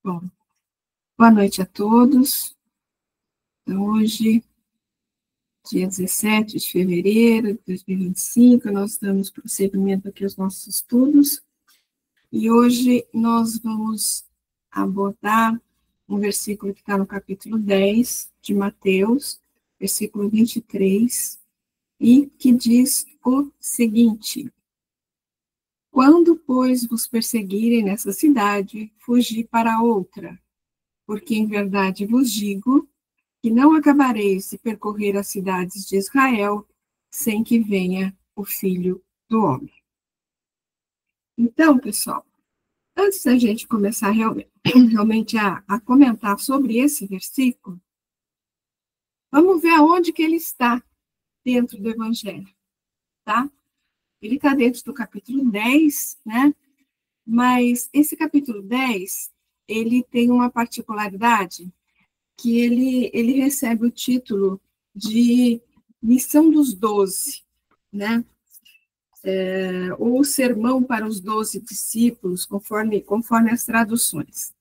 Bom, boa noite a todos. Então, hoje, dia 17 de fevereiro de 2025, nós damos prosseguimento aqui aos nossos estudos, e hoje nós vamos abordar um versículo que está no capítulo 10 de Mateus, versículo 23, e que diz o seguinte: quando, pois, vos perseguirem nessa cidade, fugi para outra, porque em verdade vos digo que não acabareis de percorrer as cidades de Israel sem que venha o Filho do Homem. Então, pessoal, antes da gente começar realmente a comentar sobre esse versículo, vamos ver aonde que ele está dentro do Evangelho, tá? Ele está dentro do capítulo 10, né? Mas esse capítulo 10, ele tem uma particularidade, que ele recebe o título de Missão dos 12, né? Ou Sermão para os 12 discípulos, conforme as traduções.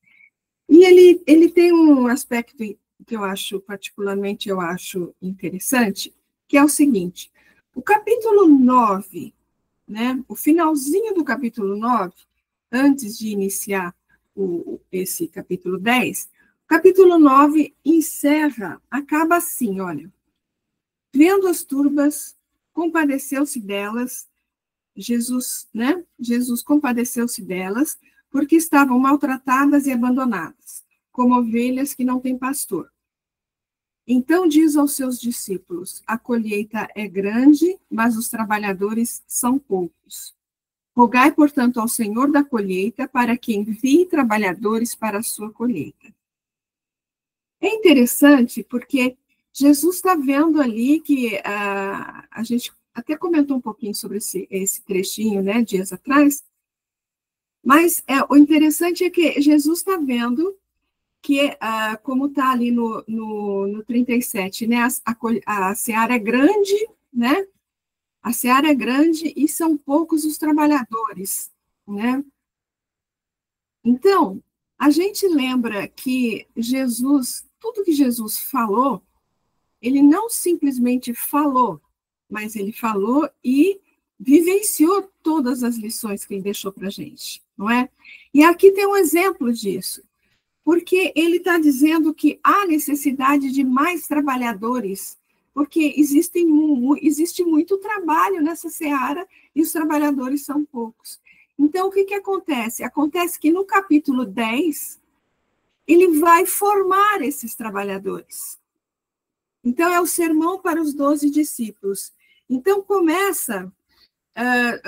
E ele tem um aspecto que eu acho, particularmente, interessante, que é o seguinte: o capítulo 9, né, o finalzinho do capítulo 9, antes de iniciar esse capítulo 10, o capítulo 9 acaba assim, olha: vendo as turbas, compadeceu-se delas, Jesus compadeceu-se delas, porque estavam maltratadas e abandonadas, como ovelhas que não têm pastor. Então diz aos seus discípulos: a colheita é grande, mas os trabalhadores são poucos. Rogai, portanto, ao Senhor da colheita para que envie trabalhadores para a sua colheita. É interessante porque Jesus está vendo ali que a gente até comentou um pouquinho sobre esse trechinho, né, dias atrás, mas o interessante é que Jesus está vendo que, como está ali no 37, né, a seara é grande, né, a seara é grande e são poucos os trabalhadores, né? Então, a gente lembra que tudo que Jesus falou, ele não simplesmente falou, mas ele falou e vivenciou todas as lições que ele deixou para a gente, não é? E aqui tem um exemplo disso, porque ele está dizendo que há necessidade de mais trabalhadores, porque existe muito trabalho nessa seara e os trabalhadores são poucos. Então, o que acontece? Acontece que no capítulo 10, ele vai formar esses trabalhadores. Então, é o sermão para os 12 discípulos. Então, começa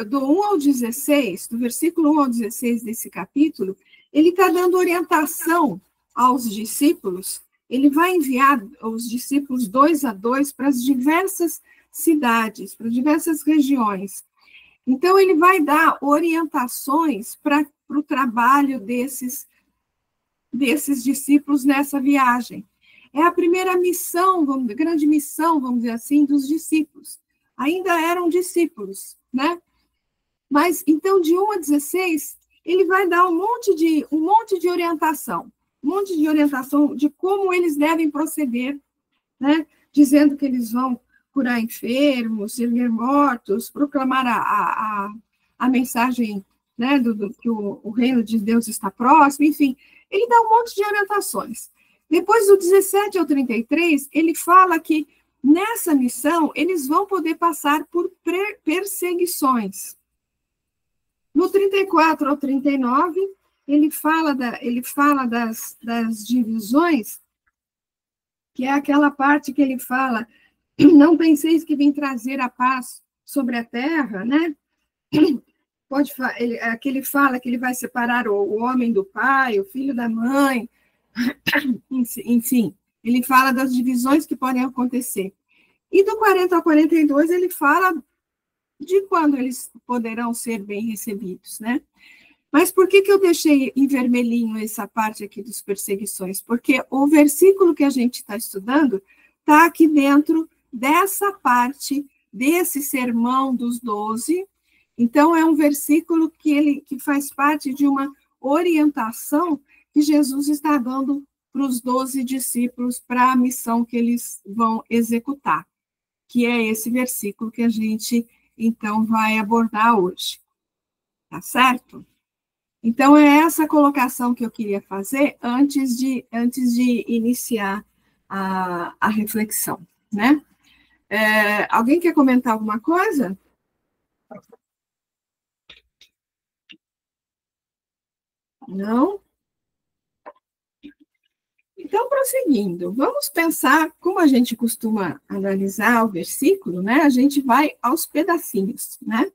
do 1 ao 16, do versículo 1 ao 16 desse capítulo, ele está dando orientação aos discípulos. Ele vai enviar os discípulos 2 a 2 para as diversas cidades, para diversas regiões. Então, ele vai dar orientações para o trabalho desses discípulos nessa viagem. É a primeira missão, grande missão, vamos dizer assim, dos discípulos. Ainda eram discípulos, né? Mas, então, de 1 a 16, ele vai dar um monte de orientação, de como eles devem proceder, né? Dizendo que eles vão curar enfermos, servir mortos, proclamar a mensagem, né, que o reino de Deus está próximo, enfim, ele dá um monte de orientações. Depois, do 17 ao 33, ele fala que nessa missão eles vão poder passar por perseguições. No 34 ao 39, ele fala das divisões, que é aquela parte que ele fala: não penseis que vim trazer a paz sobre a terra, né? Que ele fala que ele vai separar o homem do pai, o filho da mãe, enfim, ele fala das divisões que podem acontecer. E do 40 ao 42, ele fala de quando eles poderão ser bem recebidos, né? Mas por que eu deixei em vermelhinho essa parte aqui dos perseguições? Porque o versículo que a gente está estudando está aqui dentro dessa parte, desse sermão dos 12. Então, é um versículo que faz parte de uma orientação que Jesus está dando para os 12 discípulos para a missão que eles vão executar, que é esse versículo que a gente, então, vai abordar hoje. Tá certo? Então, é essa colocação que eu queria fazer antes de iniciar a reflexão, né? Alguém quer comentar alguma coisa? Não? Então, prosseguindo, vamos pensar, como a gente costuma analisar o versículo, né? A gente vai aos pedacinhos, né?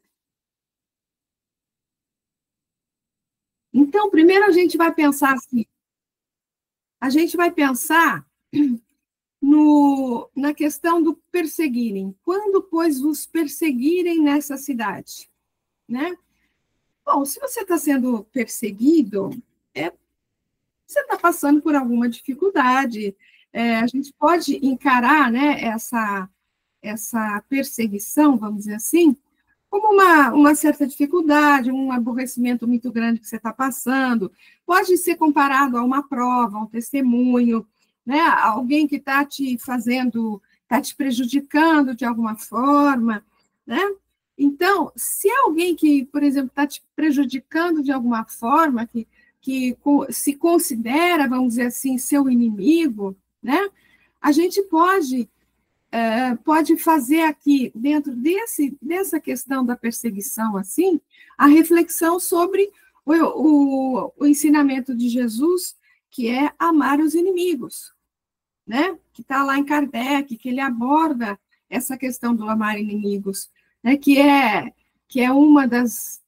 Então, primeiro a gente vai pensar assim, a gente vai pensar na questão do perseguirem. Quando, pois, vos perseguirem nessa cidade, né? Bom, se você está sendo perseguido, você está passando por alguma dificuldade. A gente pode encarar, né, essa perseguição, vamos dizer assim, como uma certa dificuldade, um aborrecimento muito grande que você está passando. Pode ser comparado a uma prova, a um testemunho, né? Alguém que está te fazendo, está te prejudicando de alguma forma, né? Então, se alguém que, por exemplo, está te prejudicando de alguma forma, que se considera, vamos dizer assim, seu inimigo, né? A gente pode fazer aqui, dentro dessa questão da perseguição, assim, a reflexão sobre o ensinamento de Jesus, que é amar os inimigos, né? Que está lá em Kardec, que ele aborda essa questão do amar inimigos, né? Que é uma das,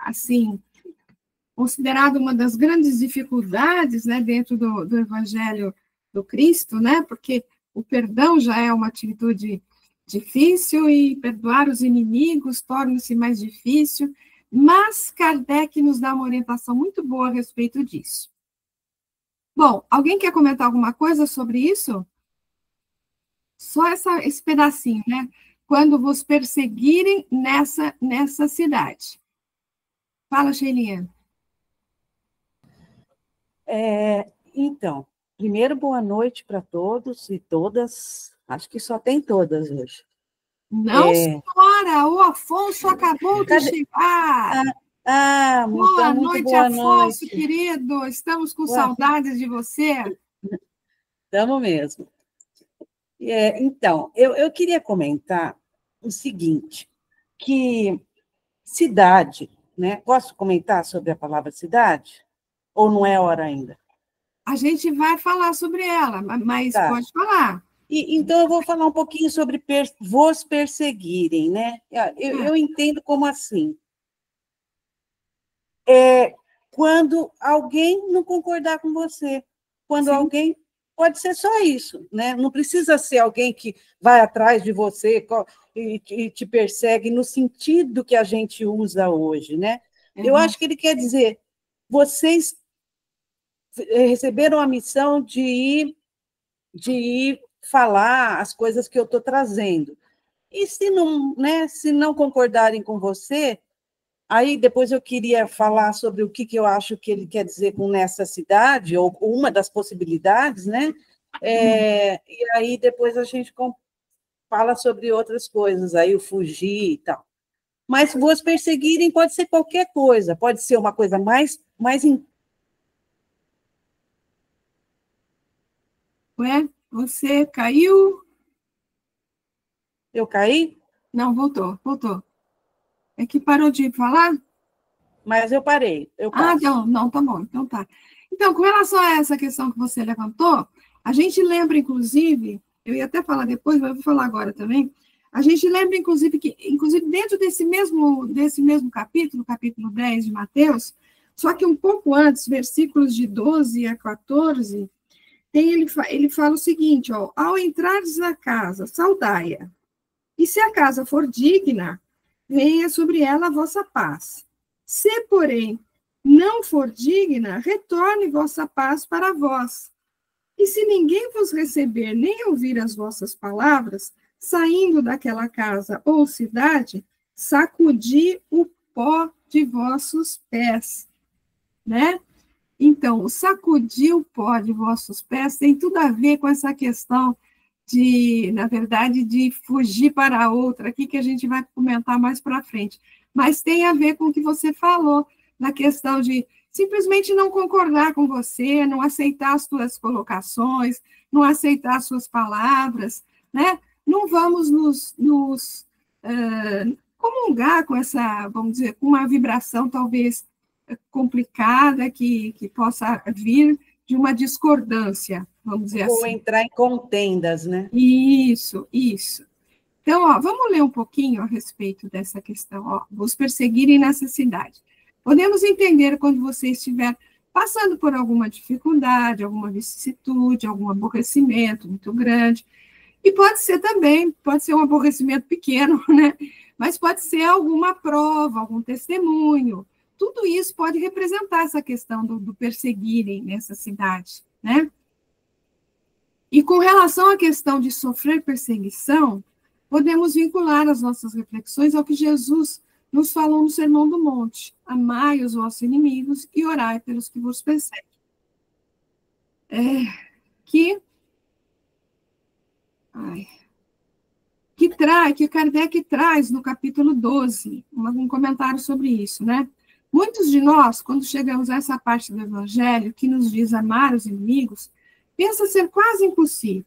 assim, considerada uma das grandes dificuldades, né, dentro do Evangelho do Cristo, né? Porque o perdão já é uma atitude difícil e perdoar os inimigos torna-se mais difícil, mas Kardec nos dá uma orientação muito boa a respeito disso. Bom, alguém quer comentar alguma coisa sobre isso? Só esse pedacinho, né? Quando vos perseguirem nessa cidade. Fala, Sheilinha. Então, primeiro, boa noite para todos e todas. Acho que só tem todas hoje. Não, senhora, o Afonso acabou de chegar. Boa noite, boa Afonso, noite. querido. Estamos com saudades de você. Estamos mesmo. Então, eu queria comentar o seguinte, que cidade, né? Posso comentar sobre a palavra cidade? Ou não é hora ainda? A gente vai falar sobre ela, mas Tá. Pode falar. Então, eu vou falar um pouquinho sobre vos perseguirem, né? Eu entendo como assim. Quando alguém não concordar com você, quando Sim. alguém... Pode ser só isso, né? Não precisa ser alguém que vai atrás de você e te persegue no sentido que a gente usa hoje, né? Eu acho que ele quer dizer, vocês receberam a missão de ir falar as coisas que eu estou trazendo. E se não, né, se não concordarem com você, aí depois eu queria falar sobre o que eu acho que ele quer dizer com nessa cidade, ou uma das possibilidades, né? E aí depois a gente fala sobre outras coisas, aí o fugir e tal. Mas vos perseguirem pode ser qualquer coisa, pode ser uma coisa mais Ué, você caiu? Eu caí? Não, voltou. É que parou de falar? Mas eu parei, eu passo. Não, tá bom, então tá. Então, com relação a essa questão que você levantou, a gente lembra, inclusive, eu ia até falar depois, mas eu vou falar agora também, a gente lembra, inclusive, que dentro desse mesmo capítulo, capítulo 10 de Mateus, só que um pouco antes, versículos de 12 a 14, ele fala o seguinte, ó, ao entrares na casa, saudai-a, e se a casa for digna, venha sobre ela a vossa paz. Se, porém, não for digna, retorne vossa paz para vós. E se ninguém vos receber nem ouvir as vossas palavras, saindo daquela casa ou cidade, sacudi o pó de vossos pés, né? Então, o sacudir o pó de vossos pés tem tudo a ver com essa questão de, na verdade, de fugir para a outra, aqui que a gente vai comentar mais para frente. Mas tem a ver com o que você falou, na questão de simplesmente não concordar com você, não aceitar as suas colocações, não aceitar as suas palavras, né? Não vamos comungar com essa, vamos dizer, com uma vibração talvez complicada que possa vir de uma discordância, vamos dizer assim. Ou entrar em contendas, né? Isso, isso. Então, ó, vamos ler um pouquinho a respeito dessa questão. Ó, vos perseguirem nessa cidade. Podemos entender quando você estiver passando por alguma dificuldade, alguma vicissitude, algum aborrecimento muito grande. E pode ser também, pode ser um aborrecimento pequeno, né? Mas pode ser alguma prova, algum testemunho. Tudo isso pode representar essa questão do perseguirem nessa cidade, né? E com relação à questão de sofrer perseguição, podemos vincular as nossas reflexões ao que Jesus nos falou no Sermão do Monte: amai os vossos inimigos e orai pelos que vos perseguem. Que Kardec traz no capítulo 12, um comentário sobre isso, né? Muitos de nós, quando chegamos a essa parte do Evangelho, que nos diz amar os inimigos, pensa ser quase impossível.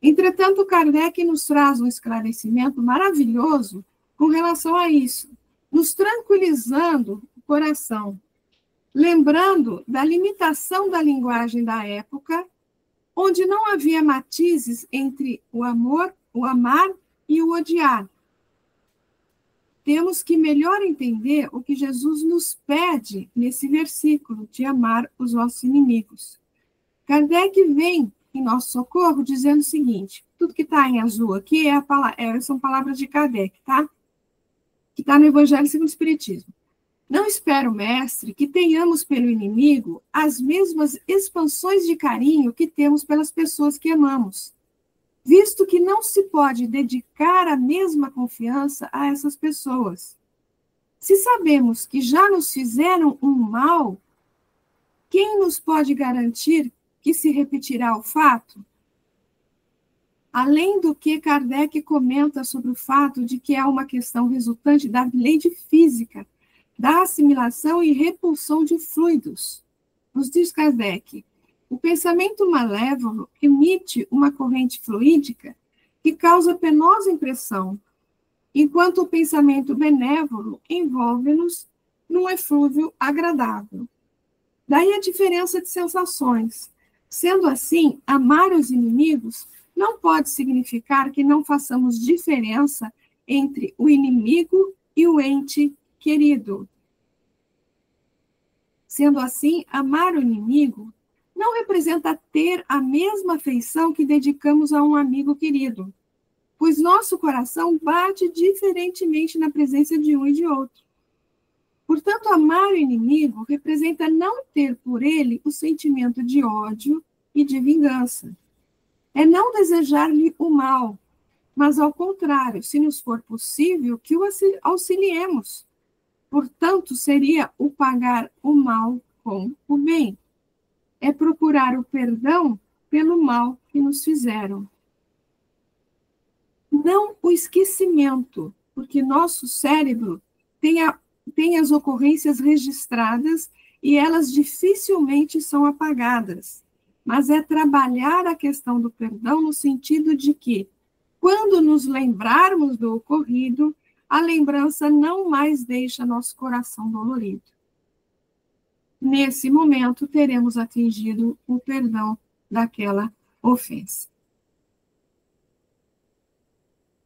Entretanto, Kardec nos traz um esclarecimento maravilhoso com relação a isso, nos tranquilizando o coração, lembrando da limitação da linguagem da época, onde não havia matizes entre o amor, o amar e o odiar. Temos que melhor entender o que Jesus nos pede nesse versículo, de amar os nossos inimigos. Kardec vem em nosso socorro dizendo o seguinte: tudo que está em azul aqui são palavras de Kardec, tá? Que está no Evangelho segundo o Espiritismo. Não espero, mestre, que tenhamos pelo inimigo as mesmas expansões de carinho que temos pelas pessoas que amamos, visto que não se pode dedicar a mesma confiança a essas pessoas. Se sabemos que já nos fizeram um mal, quem nos pode garantir que se repetirá o fato? Além do que Kardec comenta sobre o fato de que é uma questão resultante da lei de física, da assimilação e repulsão de fluidos. Nos diz Kardec: o pensamento malévolo emite uma corrente fluídica que causa penosa impressão, enquanto o pensamento benévolo envolve-nos num eflúvio agradável. Daí a diferença de sensações. Sendo assim, amar os inimigos não pode significar que não façamos diferença entre o inimigo e o ente querido. Sendo assim, amar o inimigo não representa ter a mesma afeição que dedicamos a um amigo querido, pois nosso coração bate diferentemente na presença de um e de outro. Portanto, amar o inimigo representa não ter por ele o sentimento de ódio e de vingança. É não desejar-lhe o mal, mas, ao contrário, se nos for possível, que o auxiliemos. Portanto, seria o pagar o mal com o bem. É procurar o perdão pelo mal que nos fizeram. Não o esquecimento, porque nosso cérebro tem as ocorrências registradas e elas dificilmente são apagadas. Mas é trabalhar a questão do perdão no sentido de que, quando nos lembrarmos do ocorrido, a lembrança não mais deixa nosso coração dolorido. Nesse momento, teremos atingido o perdão daquela ofensa.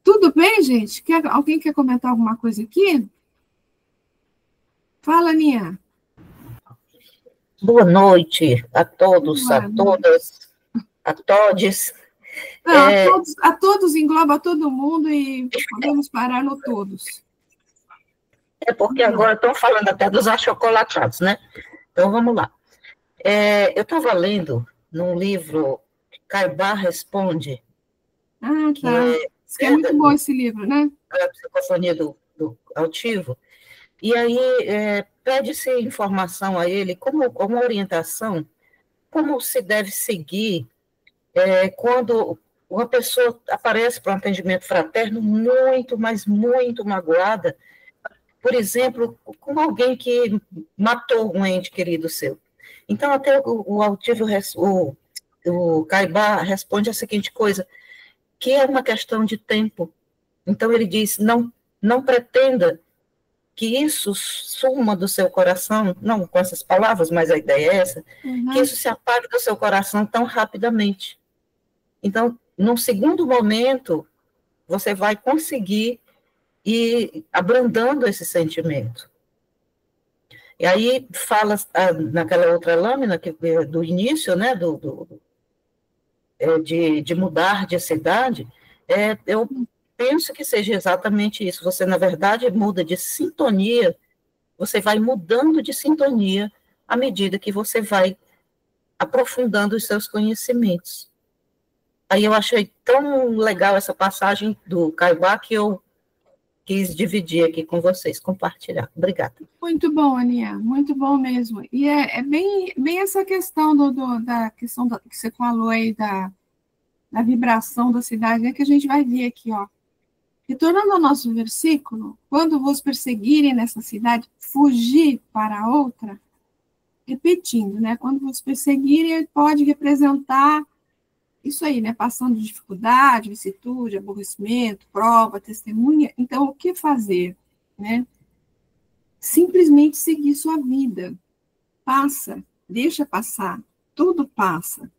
Tudo bem, gente? Alguém quer comentar alguma coisa aqui? Fala, Aninha. Boa noite a todos, a todas, a todes. A todos engloba todo mundo e podemos parar no todos. É porque agora estão falando até dos achocolatados, né? Então, vamos lá. Eu estava lendo num livro, Carbar Responde. Ah, tá. É muito bom esse livro, né? A Psicofonia do Altivo. E aí pede-se informação a ele, como uma orientação, como se deve seguir quando uma pessoa aparece para um atendimento fraterno muito, mas muito magoada, por exemplo, com alguém que matou um ente querido seu. Então, até o altivo, o Caibá responde a seguinte coisa, que é uma questão de tempo. Então, ele diz, não pretenda que isso suma do seu coração, não com essas palavras, mas a ideia é essa, que isso se apague do seu coração tão rapidamente. Então, num segundo momento, você vai conseguir ir abrandando esse sentimento. E aí fala naquela outra lâmina do início, né, de mudar de cidade, eu penso que seja exatamente isso. Você, na verdade, muda de sintonia, você vai mudando de sintonia à medida que você vai aprofundando os seus conhecimentos. Aí eu achei tão legal essa passagem do Caibá que eu quis dividir aqui com vocês, compartilhar. Obrigada. Muito bom, Aninha, muito bom mesmo. E é bem essa questão da questão que você falou aí da vibração da cidade, é que a gente vai ver aqui, ó. Retornando ao nosso versículo, quando vos perseguirem nessa cidade, fugir para outra, repetindo, né? Quando vos perseguirem, pode representar isso aí, né? Passando dificuldade, vicissitude, aborrecimento, prova, testemunha. Então, o que fazer, né? Simplesmente seguir sua vida. Passa, deixa passar, tudo passa.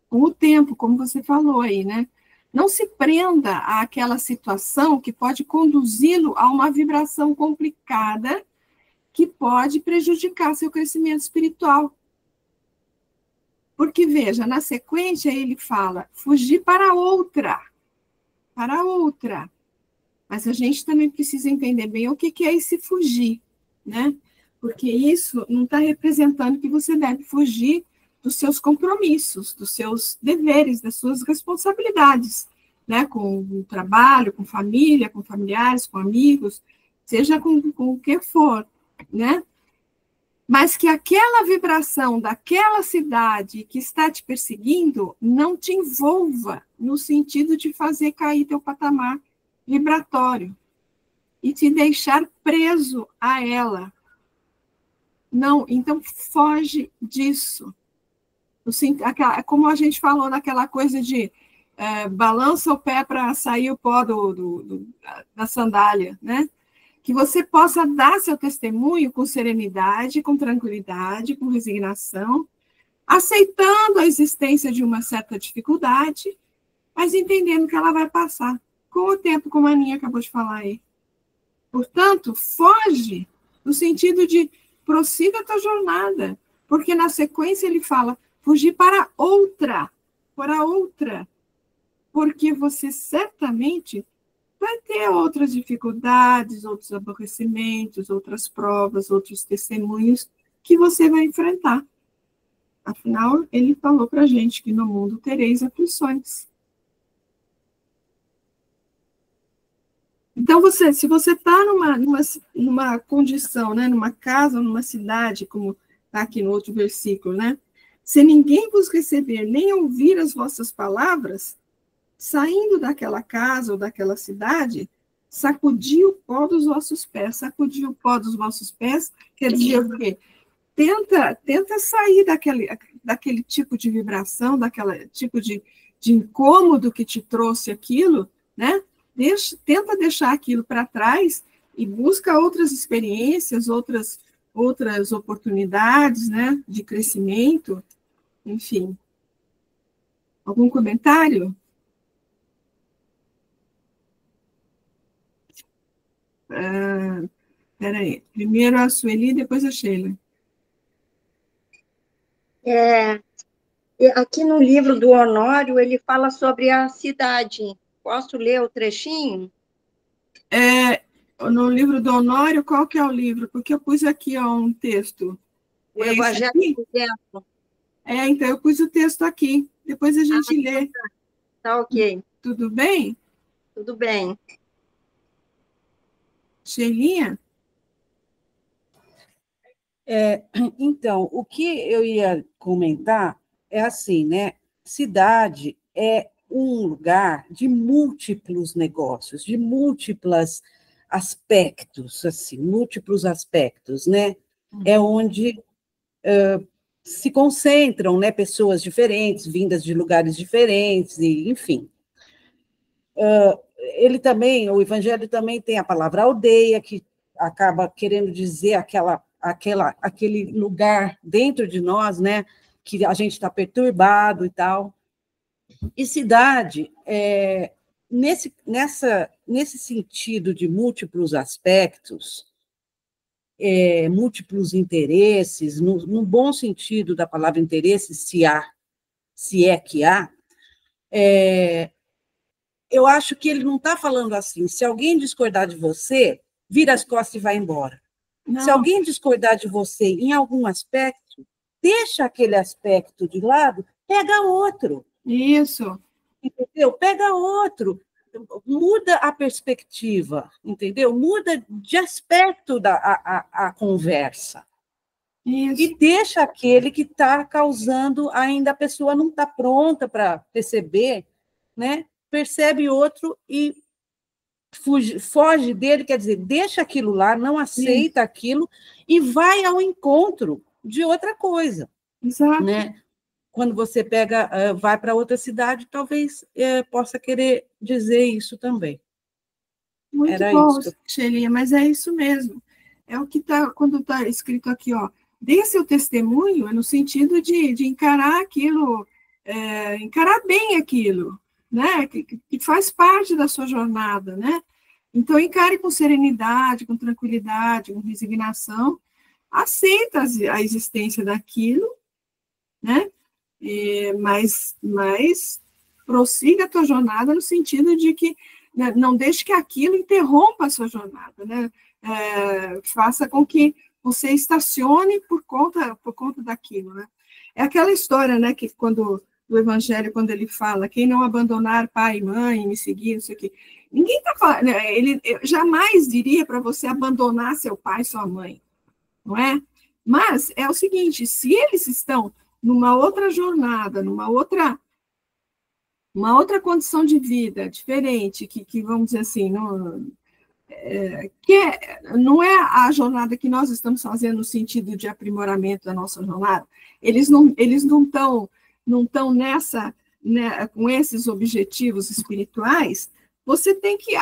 Com o tempo, como você falou aí, né? Não se prenda àquela situação que pode conduzi-lo a uma vibração complicada que pode prejudicar seu crescimento espiritual. Porque, veja, na sequência ele fala, fugir para outra. Mas a gente também precisa entender bem o que é esse fugir, né? Porque isso não está representando que você deve fugir dos seus compromissos, dos seus deveres, das suas responsabilidades, né? Com o trabalho, com família, com familiares, com amigos, seja com o que for, né? Mas que aquela vibração daquela cidade que está te perseguindo não te envolva no sentido de fazer cair teu patamar vibratório e te deixar preso a ela. Não, então foge disso. Como a gente falou naquela coisa de balança o pé para sair o pó da sandália, né? Que você possa dar seu testemunho com serenidade, com tranquilidade, com resignação, aceitando a existência de uma certa dificuldade, mas entendendo que ela vai passar com o tempo, como a Aninha acabou de falar aí. Portanto, foge no sentido de prossiga a tua jornada, porque na sequência ele fala fugir para outra, porque você certamente vai ter outras dificuldades, outros aborrecimentos, outras provas, outros testemunhos que você vai enfrentar. Afinal, ele falou para a gente que no mundo tereis aflições. Então, se você está numa condição, né, numa casa, numa cidade, como está aqui no outro versículo, né? Se ninguém vos receber nem ouvir as vossas palavras, saindo daquela casa ou daquela cidade, sacudi o pó dos vossos pés. Sacudir o pó dos vossos pés quer dizer o quê? Tenta sair daquele tipo de vibração, daquele tipo de incômodo que te trouxe aquilo, né? Tenta deixar aquilo para trás e busca outras experiências, outras oportunidades, né, de crescimento, enfim. Algum comentário? Peraí. Primeiro a Sueli, depois a Sheila. Aqui no livro do Honório, ele fala sobre a cidade. Posso ler o trechinho? No livro do Honório, qual que é o livro? Porque eu pus aqui um texto. O Evangelho do Tempo. Então eu pus o texto aqui. Depois a gente lê. Tá ok. Tudo bem? Tudo bem. Sheilinha? Então, o que eu ia comentar é assim, né? Cidade é um lugar de múltiplos negócios, de múltiplos aspectos, assim, múltiplos aspectos, né? É onde se concentram, né, pessoas diferentes, vindas de lugares diferentes, e, enfim. Ele também, o Evangelho também tem a palavra aldeia, que acaba querendo dizer aquele lugar dentro de nós, né, que a gente está perturbado e tal. E cidade, nesse sentido de múltiplos aspectos, múltiplos interesses, no bom sentido da palavra interesse, se é que há, eu acho que ele não está falando assim, se alguém discordar de você, vira as costas e vai embora. Se Não, alguém discordar de você em algum aspecto, deixa aquele aspecto de lado, pega outro, isso, entendeu? Pega outro, muda a perspectiva, entendeu? Muda de aspecto a conversa. isso, E deixa aquele que está causando, ainda a pessoa não está pronta para perceber, né? Percebe outro e foge dele, quer dizer, deixa aquilo lá, não isso, aceita aquilo e vai ao encontro de outra coisa, exato. né? Quando você vai para outra cidade, talvez possa querer dizer isso também. Muito Era bom, isso que eu... Shelia, mas é isso mesmo. É o que está, quando está escrito aqui, ó, dê seu testemunho, é no sentido de encarar aquilo, encarar bem aquilo, né? Que faz parte da sua jornada, né? Então, encare com serenidade, com tranquilidade, com resignação, aceita a existência daquilo, né? Mas prossiga a tua jornada no sentido de que, né, não deixe que aquilo interrompa a sua jornada, né? Faça com que você estacione por conta daquilo, né? É aquela história, né, que quando do Evangelho, quando ele fala, quem não abandonar pai e mãe, me seguir, não sei o quê. Ninguém está falando, né, eu jamais diria para você abandonar seu pai, sua mãe, não é? Mas é o seguinte, se eles estão numa outra jornada, uma outra condição de vida diferente, que vamos dizer assim, não é a jornada que nós estamos fazendo no sentido de aprimoramento da nossa jornada. Eles não estão nessa, né, com esses objetivos espirituais. Você tem que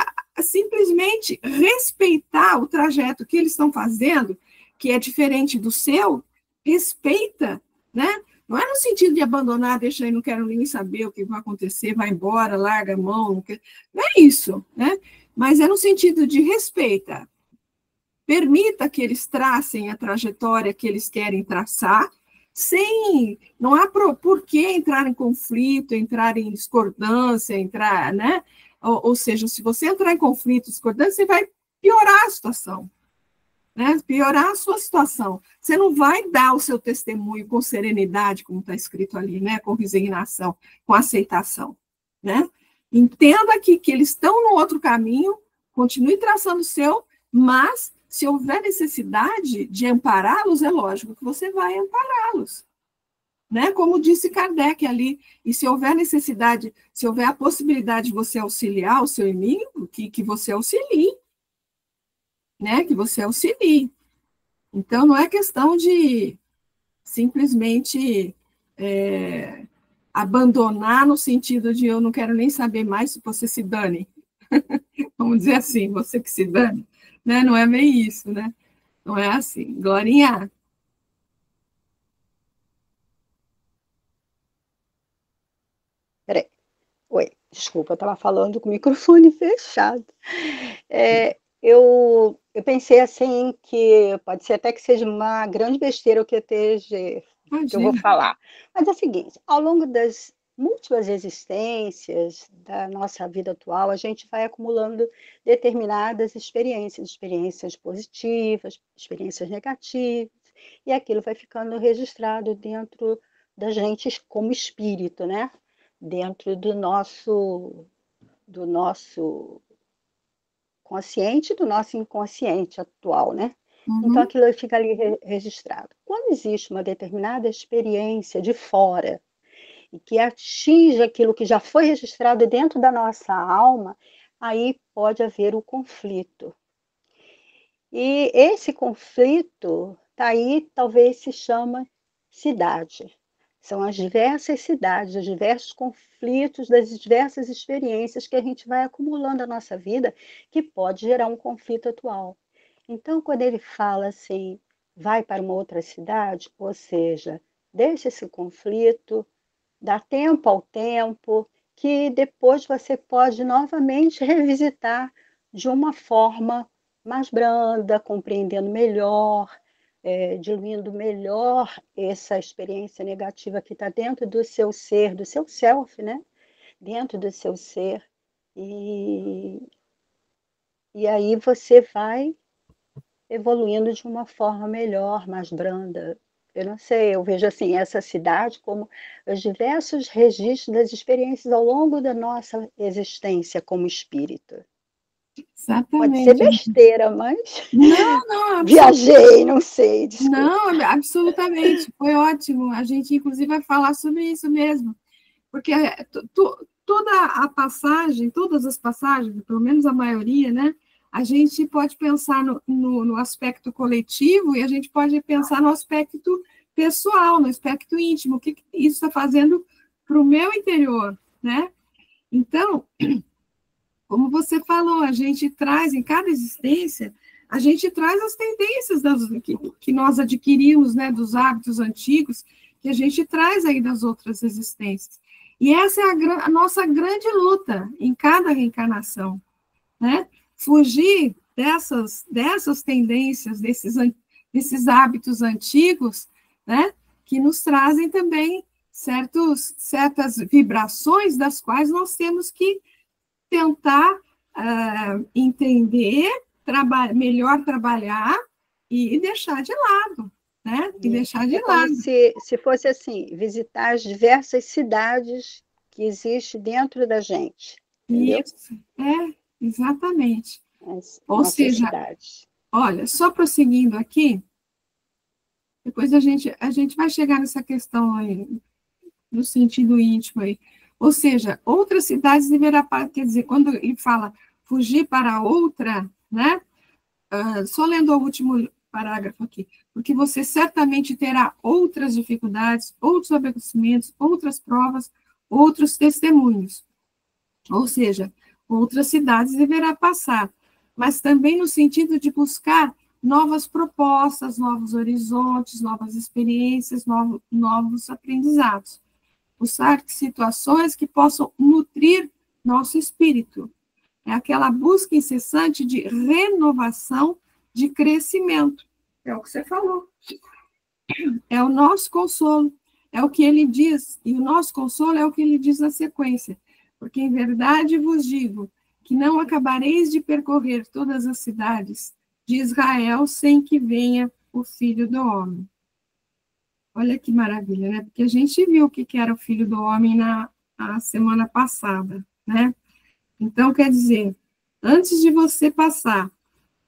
simplesmente respeitar o trajeto que eles estão fazendo, que é diferente do seu, respeita, né? Não é no sentido de abandonar, deixa aí, não quero nem saber o que vai acontecer, vai embora, larga a mão, não é isso, né? Mas é no sentido de respeita. Permita que eles tracem a trajetória que eles querem traçar, não há por que entrar em conflito, entrar em discordância, né? Ou seja, se você entrar em conflito, discordância, você vai piorar a situação, né? Piorar a sua situação. Você não vai dar o seu testemunho com serenidade, como está escrito ali, né? Com resignação, com aceitação, né? Entenda que eles estão no outro caminho, continue traçando o seu, mas se houver necessidade de ampará-los, é lógico que você vai ampará-los, né? Como disse Kardec ali, e se houver necessidade, se houver a possibilidade de você auxiliar o seu inimigo, que você auxilie, né? Que você auxilie. Então, não é questão de simplesmente abandonar no sentido de eu não quero nem saber mais, se você se dane. Vamos dizer assim, você que se dane. Né? Não é bem isso, né? Não é assim. Glorinha. Peraí. Oi, desculpa, eu estava falando com o microfone fechado. Eu pensei assim que pode ser até que seja uma grande besteira o que eu vou falar. Mas é o seguinte, ao longo das múltiplas existências da nossa vida atual, a gente vai acumulando determinadas experiências positivas, experiências negativas, e aquilo vai ficando registrado dentro da gente como espírito, né? Dentro do nosso consciente e do nosso inconsciente atual, né? Então, aquilo fica ali registrado. Quando existe uma determinada experiência de fora, e que atinge aquilo que já foi registrado dentro da nossa alma, aí pode haver o conflito. E esse conflito, tá aí, talvez se chama cidade. São as diversas cidades, os diversos conflitos das diversas experiências que a gente vai acumulando na nossa vida, que pode gerar um conflito atual. Então, quando ele fala assim, vai para uma outra cidade, ou seja, deixa esse conflito, dá tempo ao tempo, que depois você pode novamente revisitar de uma forma mais branda, compreendendo melhor, diluindo melhor essa experiência negativa que está dentro do seu ser, do seu self, né? Dentro do seu ser. E aí você vai evoluindo de uma forma melhor, mais branda. Eu não sei, eu vejo assim essa cidade como os diversos registros das experiências ao longo da nossa existência como espírito. Exatamente. Pode ser besteira, mas não, viajei, não sei. Desculpa. Não, absolutamente, foi ótimo. A gente, inclusive, vai falar sobre isso mesmo, porque toda a passagem, todas as passagens, pelo menos a maioria, né? A gente pode pensar no aspecto coletivo e a gente pode pensar no aspecto pessoal, no aspecto íntimo, o que isso está fazendo para o meu interior, né? Então, como você falou, a gente traz, em cada existência, a gente traz as tendências que nós adquirimos, né, dos hábitos antigos, que a gente traz aí das outras existências. E essa é a nossa grande luta em cada reencarnação, né? Fugir dessas tendências, desses hábitos antigos, né, que nos trazem também certas vibrações das quais nós temos que tentar entender, melhor trabalhar e deixar de lado, né? E deixar de lado. Se fosse assim, visitar as diversas cidades que existem dentro da gente. Entendeu? Isso, exatamente. Ou seja, cidades. Olha, só prosseguindo aqui, depois a gente vai chegar nessa questão aí, no sentido íntimo aí. Ou seja, outras cidades deverá, quer dizer, quando ele fala fugir para outra, né? Só lendo o último parágrafo aqui, porque você certamente terá outras dificuldades, outros acontecimentos, outras provas, outros testemunhos. Ou seja, outras cidades deverá passar, mas também no sentido de buscar novas propostas, novos horizontes, novas experiências, novos aprendizados. Buscar situações que possam nutrir nosso espírito. É aquela busca incessante de renovação, de crescimento. É o que você falou. É o nosso consolo. É o que ele diz. E o nosso consolo é o que ele diz na sequência. Porque em verdade vos digo que não acabareis de percorrer todas as cidades de Israel sem que venha o Filho do Homem. Olha que maravilha, né? Porque a gente viu o que era o Filho do Homem na semana passada, né? Então, quer dizer, antes de você passar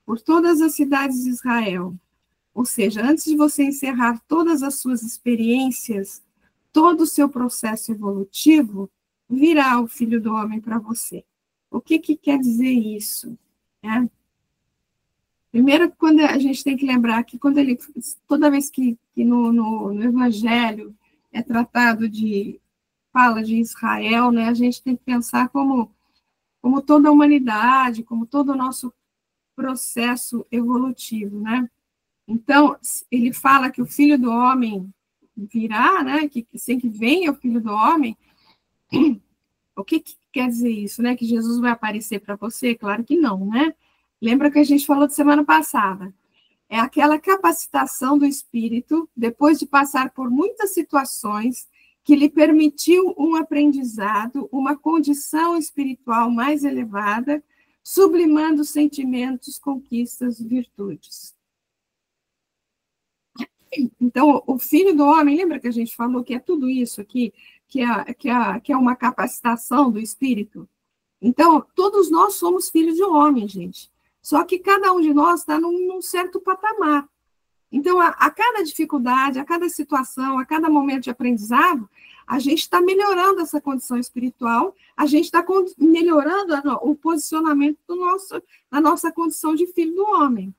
por todas as cidades de Israel, ou seja, antes de você encerrar todas as suas experiências, todo o seu processo evolutivo, virá o Filho do Homem para você. O que quer dizer isso? Né? Primeiro, quando a gente tem que lembrar que toda vez que no Evangelho é tratado fala de Israel, né, a gente tem que pensar como toda a humanidade, como todo o nosso processo evolutivo, né? Então, ele fala que o Filho do Homem virá, né, que sem que venha o Filho do Homem. O que quer dizer isso, né? Que Jesus vai aparecer para você? Claro que não, né? Lembra que a gente falou de semana passada? É aquela capacitação do espírito, depois de passar por muitas situações, que lhe permitiu um aprendizado, uma condição espiritual mais elevada, sublimando sentimentos, conquistas, virtudes. Então, o Filho do Homem, lembra que a gente falou que é tudo isso aqui, que é uma capacitação do espírito? Então, todos nós somos filhos de homem, gente. Só que cada um de nós está num certo patamar. Então, a cada dificuldade, a cada situação, a cada momento de aprendizado, a gente está melhorando essa condição espiritual, a gente está melhorando o posicionamento da nossa condição de filho do homem.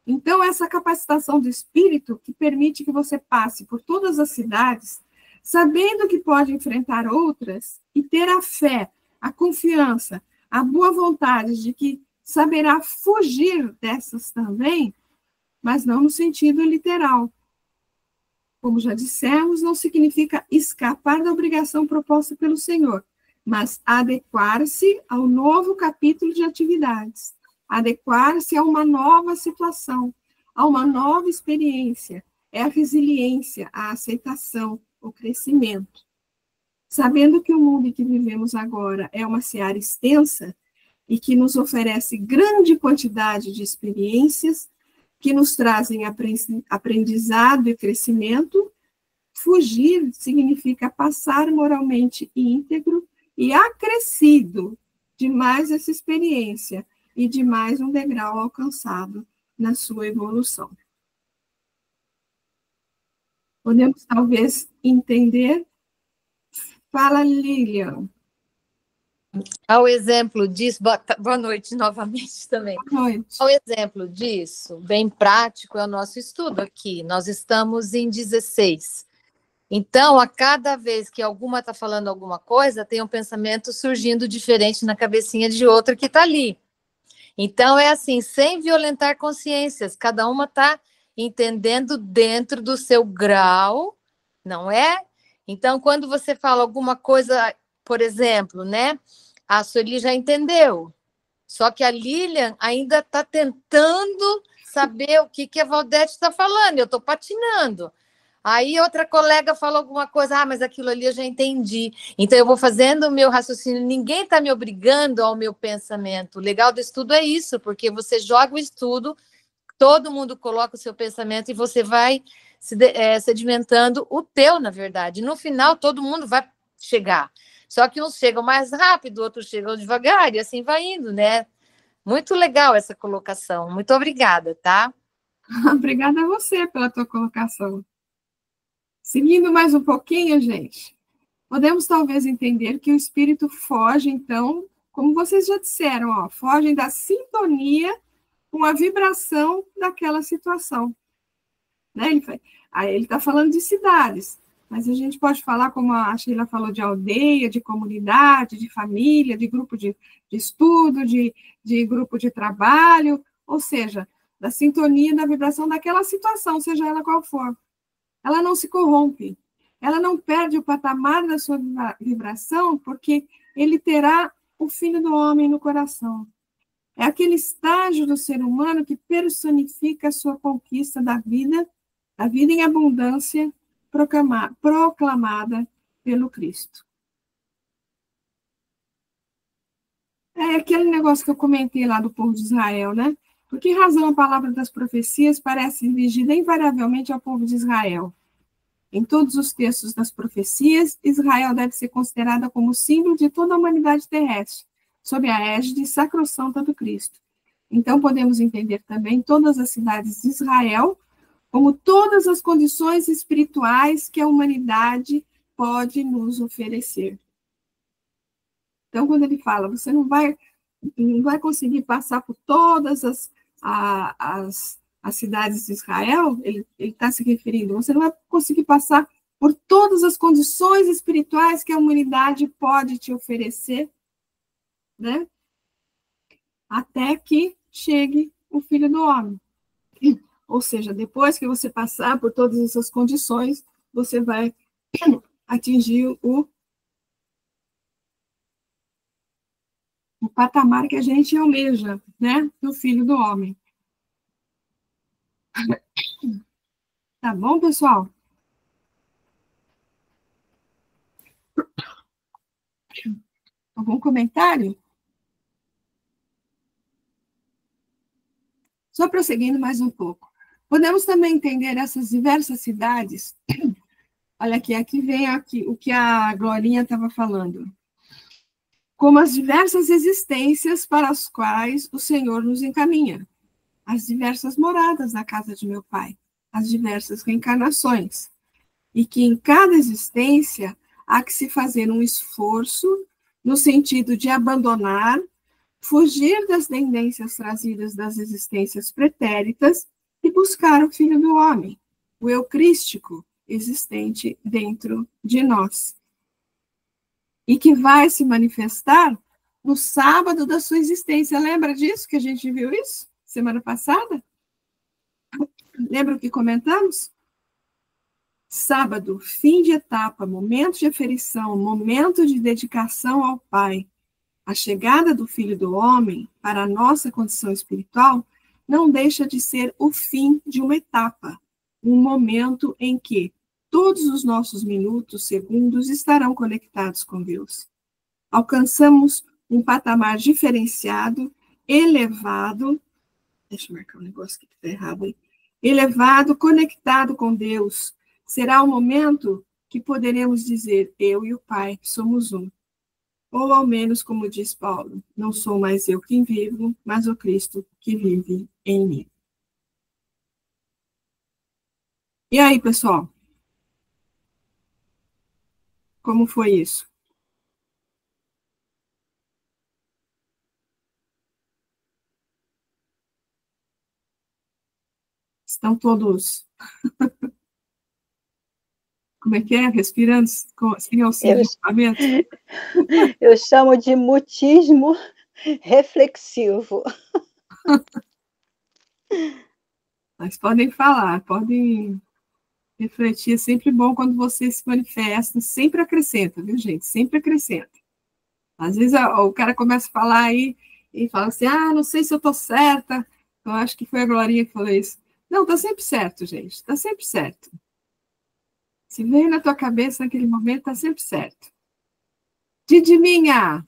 Então, essa capacitação do espírito que permite que você passe por todas as cidades, sabendo que pode enfrentar outras, e ter a fé, a confiança, a boa vontade de que saberá fugir dessas também, mas não no sentido literal. Como já dissemos, não significa escapar da obrigação proposta pelo Senhor, mas adequar-se ao novo capítulo de atividades, adequar-se a uma nova situação, a uma nova experiência, é a resiliência, a aceitação, o crescimento. Sabendo que o mundo em que vivemos agora é uma seara extensa e que nos oferece grande quantidade de experiências, que nos trazem aprendizado e crescimento, fugir significa passar moralmente íntegro e acrescido de mais essa experiência e de mais um degrau alcançado na sua evolução. Podemos, talvez, entender? Fala, Lilian. Ao exemplo disso, boa noite novamente também. Boa noite. Ao exemplo disso, bem prático, é o nosso estudo aqui. Nós estamos em 16. Então, a cada vez que alguma está falando alguma coisa, tem um pensamento surgindo diferente na cabecinha de outra que está ali. Então, é assim, sem violentar consciências, cada uma está entendendo dentro do seu grau, não é? Então, quando você fala alguma coisa, por exemplo, né? A Sueli já entendeu. Só que a Lilian ainda está tentando saber o que a Valdete está falando. Eu estou patinando. Aí outra colega fala alguma coisa, mas aquilo ali eu já entendi. Então eu vou fazendo o meu raciocínio. Ninguém está me obrigando ao meu pensamento. O legal do estudo é isso, porque você joga o estudo, todo mundo coloca o seu pensamento e você vai sedimentando o teu, na verdade. No final, todo mundo vai chegar. Só que uns chegam mais rápido, outros chegam devagar, e assim vai indo, né? Muito legal essa colocação. Muito obrigada, tá? Obrigada a você pela tua colocação. Seguindo mais um pouquinho, gente, podemos talvez entender que o espírito foge, então, como vocês já disseram, fogem da sintonia com a vibração daquela situação. Né? Ele está falando de cidades. Mas a gente pode falar, como a Sheila falou, de aldeia, de comunidade, de família, de grupo de estudo, de grupo de trabalho, ou seja, da sintonia, da vibração daquela situação, seja ela qual for. Ela não se corrompe, ela não perde o patamar da sua vibração, porque ele terá o Filho do Homem no coração. É aquele estágio do ser humano que personifica a sua conquista da vida em abundância, proclamada pelo Cristo. É aquele negócio que eu comentei lá do povo de Israel, né? Por que razão a palavra das profecias parece dirigida invariavelmente ao povo de Israel? Em todos os textos das profecias, Israel deve ser considerada como símbolo de toda a humanidade terrestre, sob a égide sacrossanta do Cristo. Então, podemos entender também todas as cidades de Israel como todas as condições espirituais que a humanidade pode nos oferecer. Então, quando ele fala, você não vai conseguir passar por todas as cidades de Israel, ele está se referindo, você não vai conseguir passar por todas as condições espirituais que a humanidade pode te oferecer, né? Até que chegue o Filho do Homem. Ou seja, depois que você passar por todas essas condições, você vai atingir o patamar que a gente almeja, né? Do Filho do Homem. Tá bom, pessoal? Algum comentário? Só prosseguindo mais um pouco. Podemos também entender essas diversas cidades. Olha aqui vem o que a Glorinha estava falando. como as diversas existências para as quais o Senhor nos encaminha, as diversas moradas da casa de meu Pai, as diversas reencarnações, e que em cada existência há que se fazer um esforço no sentido de abandonar, fugir das tendências trazidas das existências pretéritas e buscar o Filho do Homem, o eu crístico existente dentro de nós. E que vai se manifestar no sábado da sua existência. Lembra disso, que a gente viu isso semana passada? Lembra o que comentamos? Sábado, fim de etapa, momento de aferição, momento de dedicação ao Pai. A chegada do Filho do Homem para a nossa condição espiritual não deixa de ser o fim de uma etapa, um momento em que todos os nossos minutos, segundos estarão conectados com Deus. Alcançamos um patamar diferenciado, elevado, deixa eu marcar um negócio que está errado aí, elevado, conectado com Deus. Será o momento que poderemos dizer, eu e o Pai somos um. Ou ao menos, como diz Paulo, não sou mais eu quem vivo, mas o Cristo que vive em mim. E aí, pessoal? Como foi isso? Estão todos... Como é que é? Respirando sem auxílio de equipamento? Eu chamo de mutismo reflexivo. Mas podem falar, podem refletir. É sempre bom quando vocês se manifestam. Sempre acrescenta, viu, gente? Sempre acrescenta. Às vezes o cara começa a falar aí e fala assim, não sei se eu estou certa. Eu acho que foi a Glorinha que falou isso. Não, está sempre certo, gente. Está sempre certo. Se veio na tua cabeça naquele momento, está sempre certo. Didiminha!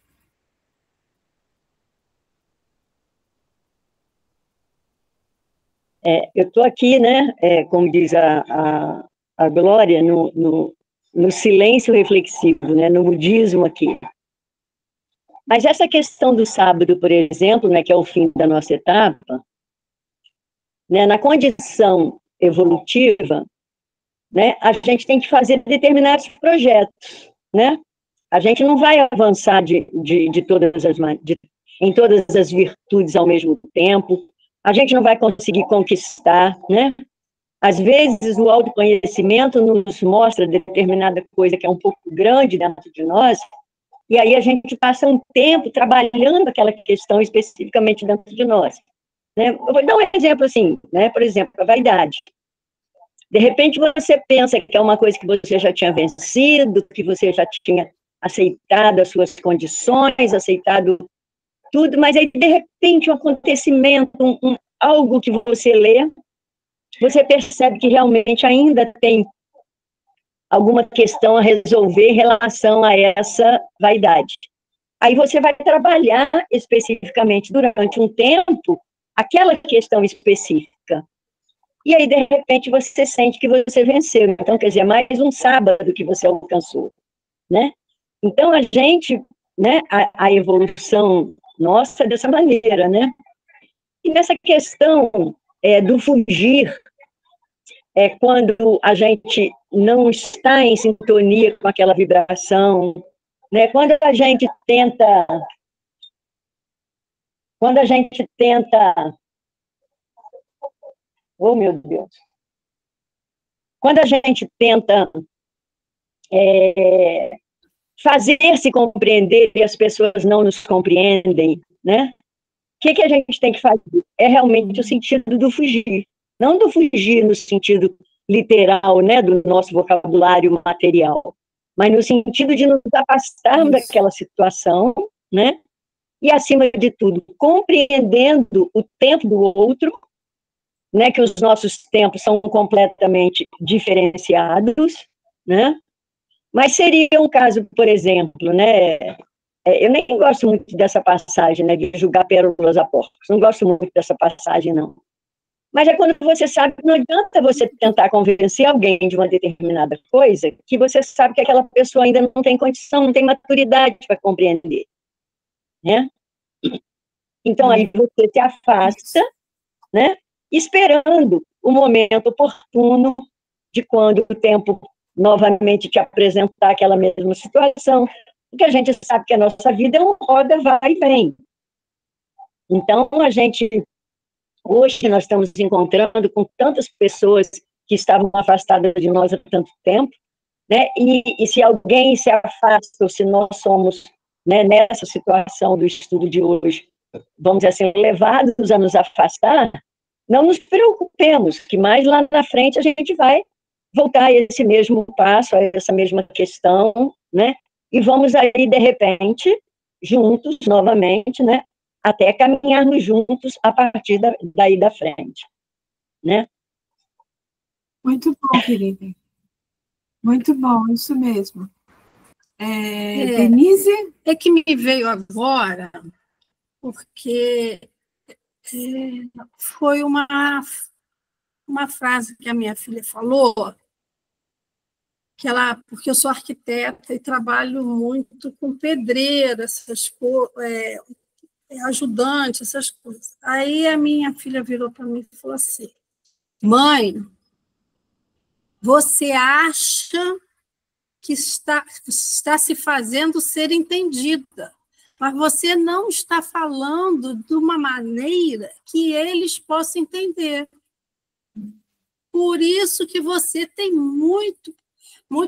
Eu estou aqui, né, como diz a Glória, no silêncio reflexivo, né, no budismo aqui. Mas essa questão do sábado, por exemplo, né, que é o fim da nossa etapa, né, na condição evolutiva, né, a gente tem que fazer determinados projetos, né? A gente não vai avançar em todas as virtudes ao mesmo tempo, a gente não vai conseguir conquistar, né? Às vezes, o autoconhecimento nos mostra determinada coisa que é um pouco grande dentro de nós, e aí a gente passa um tempo trabalhando aquela questão especificamente dentro de nós. Né? Eu vou dar um exemplo assim, né? Por exemplo, a vaidade. De repente, você pensa que é uma coisa que você já tinha vencido, que você já tinha aceitado as suas condições, aceitado tudo, mas aí, de repente, um acontecimento, algo que você lê, você percebe que realmente ainda tem alguma questão a resolver em relação a essa vaidade. Aí você vai trabalhar especificamente durante um tempo aquela questão específica. E aí, de repente, você sente que você venceu. Então, quer dizer, mais um sábado que você alcançou, né? Então, a gente, né, a evolução nossa é dessa maneira, né? E nessa questão do fugir, quando a gente não está em sintonia com aquela vibração, né? Quando a gente tenta oh, meu Deus. Quando a gente tenta fazer-se compreender e as pessoas não nos compreendem, né? O que a gente tem que fazer? É realmente o sentido do fugir. Não do fugir no sentido literal, né, do nosso vocabulário material, mas no sentido de nos afastarmos daquela situação, né? E, acima de tudo, compreendendo o tempo do outro, né, que os nossos tempos são completamente diferenciados, né? Mas seria um caso, por exemplo, né, eu nem gosto muito dessa passagem, né, de julgar pérolas a porcos, não gosto muito dessa passagem, não. Mas é quando você sabe que não adianta você tentar convencer alguém de uma determinada coisa, que você sabe que aquela pessoa ainda não tem condição, não tem maturidade para compreender. né? Então, aí você se afasta, né? Esperando o momento oportuno de quando o tempo novamente te apresentar aquela mesma situação, porque a gente sabe que a nossa vida é uma roda, vai e vem. Então, hoje nós estamos encontrando com tantas pessoas que estavam afastadas de nós há tanto tempo, né? E se alguém se afasta, ou se nós somos, né, nessa situação do estudo de hoje, vamos dizer assim, levados a nos afastar, não nos preocupemos, que mais lá na frente a gente vai voltar a esse mesmo passo, a essa mesma questão, né? E vamos aí, de repente, juntos, novamente, né? Até caminharmos juntos a partir daí da frente, né? Muito bom, querida. Muito bom, isso mesmo. Denise? É que me veio agora, porque foi uma frase que a minha filha falou, porque eu sou arquiteta e trabalho muito com pedreira, essas coisas, ajudante, essas coisas. Aí a minha filha virou para mim e falou assim: mãe, você acha que está se fazendo ser entendida, mas você não está falando de uma maneira que eles possam entender. Por isso que você tem muito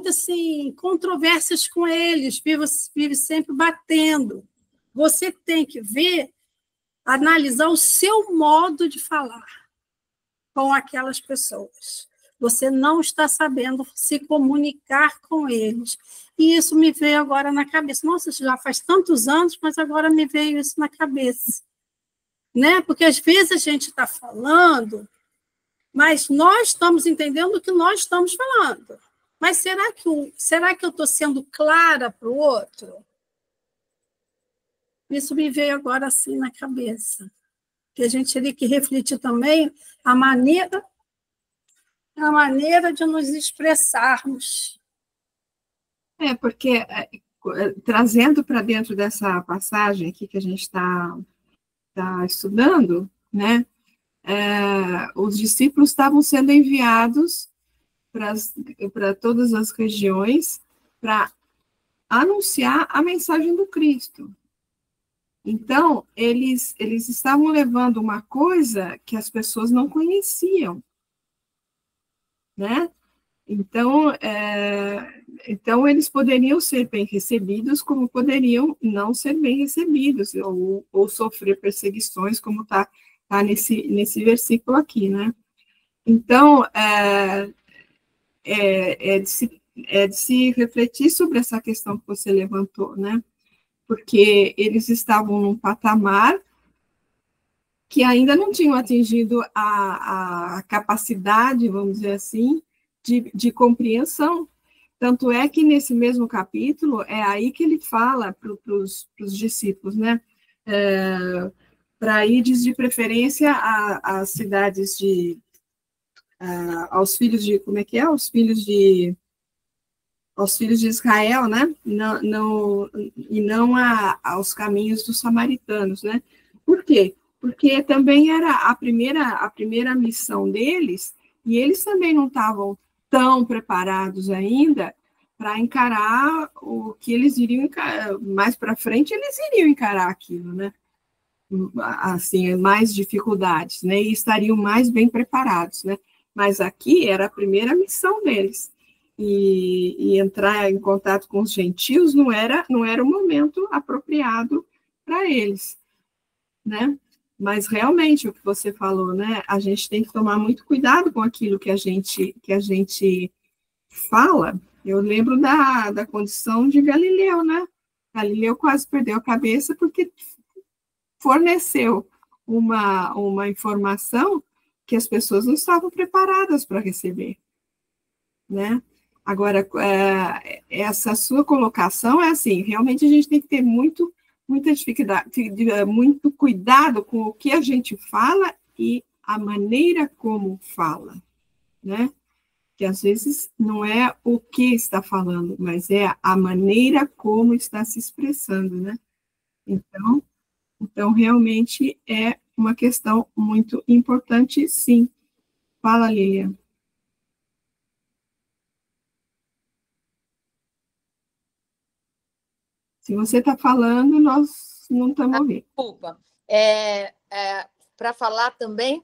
assim, controvérsias com eles, vive sempre batendo. Você tem que analisar o seu modo de falar com aquelas pessoas. Você não está sabendo se comunicar com eles. E isso me veio agora na cabeça. Nossa, isso já faz tantos anos, mas agora me veio isso na cabeça. Né? Porque às vezes a gente está falando, mas nós estamos entendendo o que nós estamos falando. Mas será que eu estou sendo clara para o outro? Isso me veio agora assim na cabeça. Que a gente teria que refletir também a maneira de nos expressarmos. Porque trazendo para dentro dessa passagem aqui que a gente está estudando, né? Os discípulos estavam sendo enviados para todas as regiões para anunciar a mensagem do Cristo. Então, eles estavam levando uma coisa que as pessoas não conheciam, né? Então, eles poderiam ser bem recebidos, como poderiam não ser bem recebidos, ou sofrer perseguições, como está nesse versículo aqui, né? Então, de se refletir sobre essa questão que você levantou, né? Porque eles estavam num patamar que ainda não tinham atingido a capacidade, vamos dizer assim, de compreensão. Tanto é que nesse mesmo capítulo, é aí que ele fala para os discípulos, né? Para ir de preferência às cidades aos filhos de, como é que é? Aos filhos de Israel, né? E não aos caminhos dos samaritanos, né? Por quê? Porque também era a primeira missão deles, e eles também não estavam tão preparados ainda para encarar o que eles iriam encarar. Mais para frente, eles iriam encarar aquilo, né? Assim, mais dificuldades, né? E estariam mais bem preparados, né? Mas aqui era a primeira missão deles. E entrar em contato com os gentios não era o momento apropriado para eles, né? Mas realmente o que você falou, né? A gente tem que tomar muito cuidado com aquilo que a gente fala. Eu lembro da condição de Galileu, né? Galileu quase perdeu a cabeça porque forneceu uma informação que as pessoas não estavam preparadas para receber, né? Agora, essa sua colocação é assim, realmente a gente tem que ter muita dificuldade, muito cuidado com o que a gente fala e a maneira como fala, né? Que às vezes não é o que está falando, mas é a maneira como está se expressando, né? Então, realmente é uma questão muito importante, sim. Fala, Lilian. Se você está falando, nós não estamos ouvindo. Desculpa. Para falar também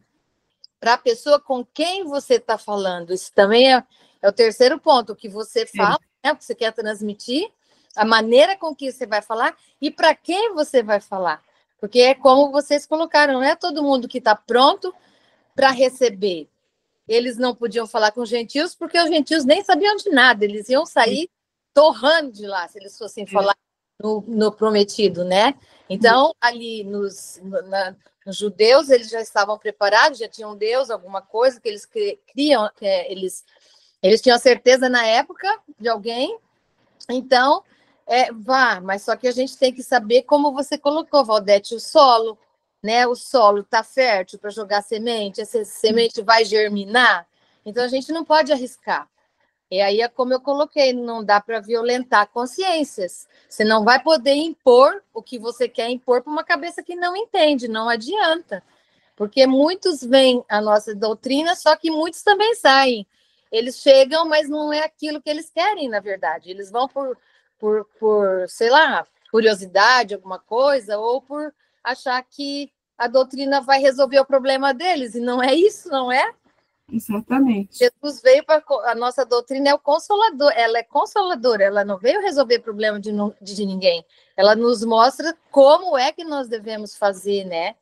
para a pessoa com quem você está falando. Isso também é o terceiro ponto, o que você fala, né, o que você quer transmitir, a maneira com que você vai falar e para quem você vai falar. Porque é como vocês colocaram, não é todo mundo que está pronto para receber. Eles não podiam falar com os gentios, porque os gentios nem sabiam de nada, eles iam sair torrando de lá, se eles fossem falar no prometido, né? Então, ali nos judeus, eles já estavam preparados, já tinham Deus, alguma coisa que eles criam, eles tinham certeza na época de alguém. Então, mas só que a gente tem que saber, como você colocou, Valdete, o solo, né? O solo está fértil para jogar semente, essa semente vai germinar, então a gente não pode arriscar. E aí é como eu coloquei, não dá para violentar consciências. Você não vai poder impor o que você quer impor para uma cabeça que não entende, não adianta. Porque muitos veem a nossa doutrina, só que muitos também saem. Eles chegam, mas não é aquilo que eles querem, na verdade. Eles vão por sei lá, curiosidade, alguma coisa, ou por achar que a doutrina vai resolver o problema deles, e não é isso, não é? Exatamente. Jesus veio para... A nossa doutrina é o consolador, ela é consoladora, ela não veio resolver problema de ninguém. Ela nos mostra como é que nós devemos fazer, né?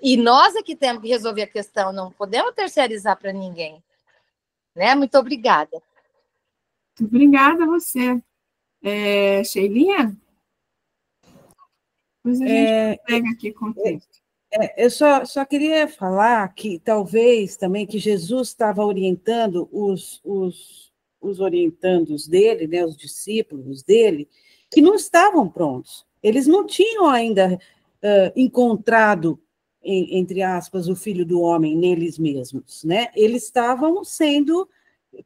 E nós é que temos que resolver a questão, não podemos terceirizar para ninguém. Né? Muito obrigada. Muito obrigada a você. Sheilinha? Depois a gente pega aqui com o texto. Eu só queria falar que talvez também que Jesus estava orientando os orientandos dele, né, os discípulos dele, que não estavam prontos. Eles não tinham ainda encontrado, entre aspas, o Filho do Homem neles mesmos, né? Eles estavam sendo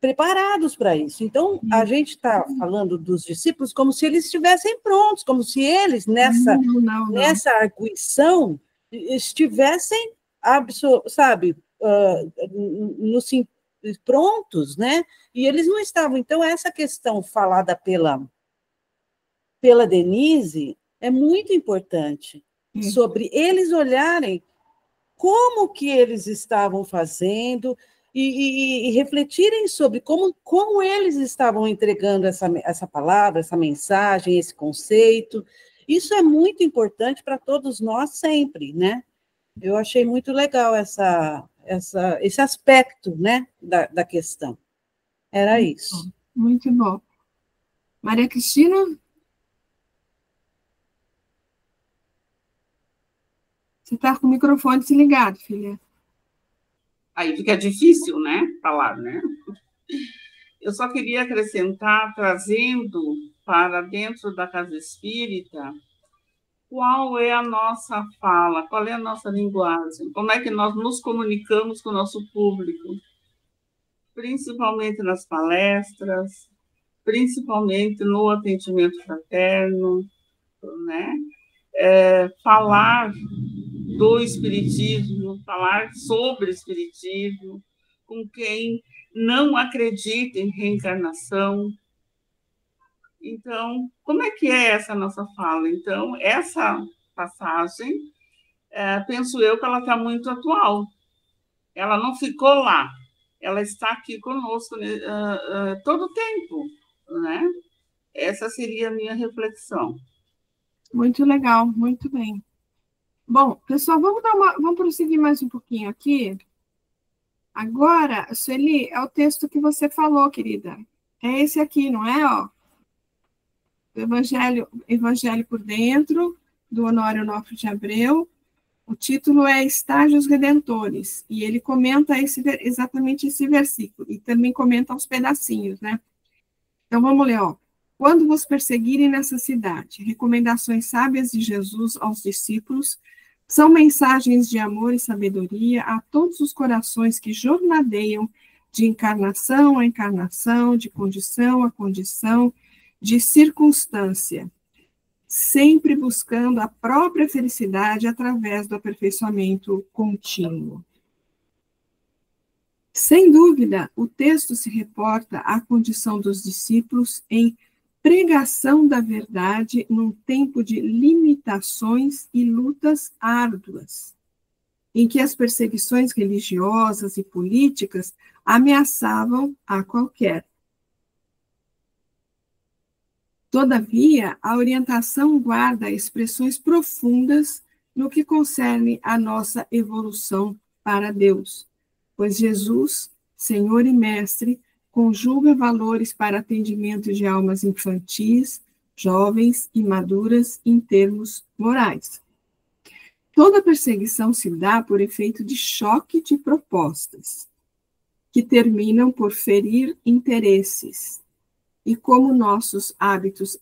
preparados para isso. Então, a gente está falando dos discípulos como se eles estivessem prontos, como se eles, nessa arguição, estivessem, sabe, prontos, né? E eles não estavam. Então, essa questão falada pela Denise é muito importante, sobre eles olharem como que eles estavam fazendo e refletirem sobre como eles estavam entregando essa palavra, essa mensagem, esse conceito. Isso é muito importante para todos nós sempre, né? Eu achei muito legal esse aspecto, né, da questão. Era isso. Muito bom. Maria Cristina? Você está com o microfone desligado, filha. Aí fica difícil, né, falar, né? Eu só queria acrescentar, trazendo para dentro da casa espírita, qual é a nossa fala, qual é a nossa linguagem, como é que nós nos comunicamos com o nosso público, principalmente nas palestras, principalmente no atendimento fraterno, né? Falar do espiritismo, falar sobre espiritismo, com quem não acredita em reencarnação. Então, como é que é essa nossa fala? Então, essa passagem, penso eu que ela está muito atual. Ela não ficou lá, ela está aqui conosco todo o tempo, né? Essa seria a minha reflexão. Muito legal, muito bem. Bom, pessoal, vamos prosseguir mais um pouquinho aqui. Agora, Sueli, é o texto que você falou, querida. É esse aqui, não é? Ó, Evangelho por Dentro, do Honório Onofre de Abreu. O título é Estágios Redentores, e ele comenta exatamente esse versículo, e também comenta uns pedacinhos, né? Então, vamos ler, ó. Quando vos perseguirem nessa cidade, recomendações sábias de Jesus aos discípulos, são mensagens de amor e sabedoria a todos os corações que jornadeiam de encarnação a encarnação, de condição a condição, de circunstância. sempre buscando a própria felicidade através do aperfeiçoamento contínuo. Sem dúvida, o texto se reporta à condição dos discípulos em pregação da verdade num tempo de limitações e lutas árduas, em que as perseguições religiosas e políticas ameaçavam a qualquer. Todavia, a orientação guarda expressões profundas no que concerne à nossa evolução para Deus, pois Jesus, Senhor e Mestre, conjuga valores para atendimento de almas infantis, jovens e maduras em termos morais. Toda perseguição se dá por efeito de choque de propostas, que terminam por ferir interesses. E como nossos hábitos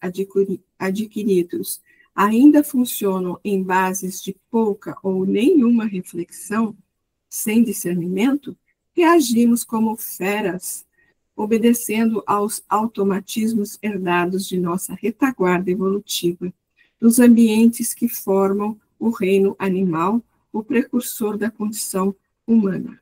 adquiridos ainda funcionam em bases de pouca ou nenhuma reflexão, sem discernimento, reagimos como feras, obedecendo aos automatismos herdados de nossa retaguarda evolutiva, nos ambientes que formam o reino animal, o precursor da condição humana.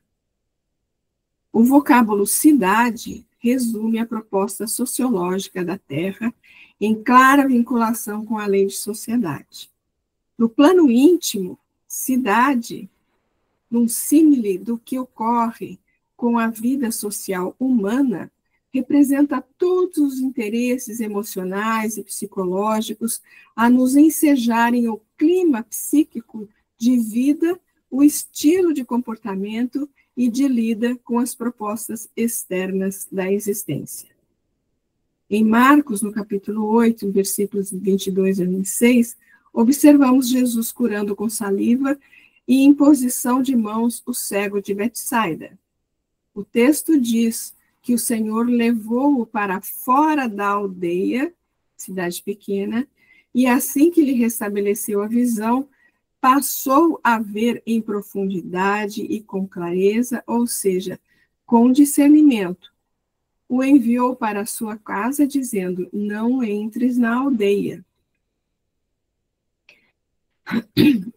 O vocábulo cidade resume a proposta sociológica da Terra em clara vinculação com a lei de sociedade. No plano íntimo, cidade, num símile do que ocorre com a vida social humana, representa todos os interesses emocionais e psicológicos a nos ensejarem o clima psíquico de vida, o estilo de comportamento e de lida com as propostas externas da existência. Em Marcos, no capítulo 8, versículos 22 a 26, observamos Jesus curando com saliva e imposição de mãos o cego de Betsaida. O texto diz que o Senhor levou-o para fora da aldeia, cidade pequena, e assim que lhe restabeleceu a visão, passou a ver em profundidade e com clareza, ou seja, com discernimento. O enviou para a sua casa, dizendo, não entres na aldeia.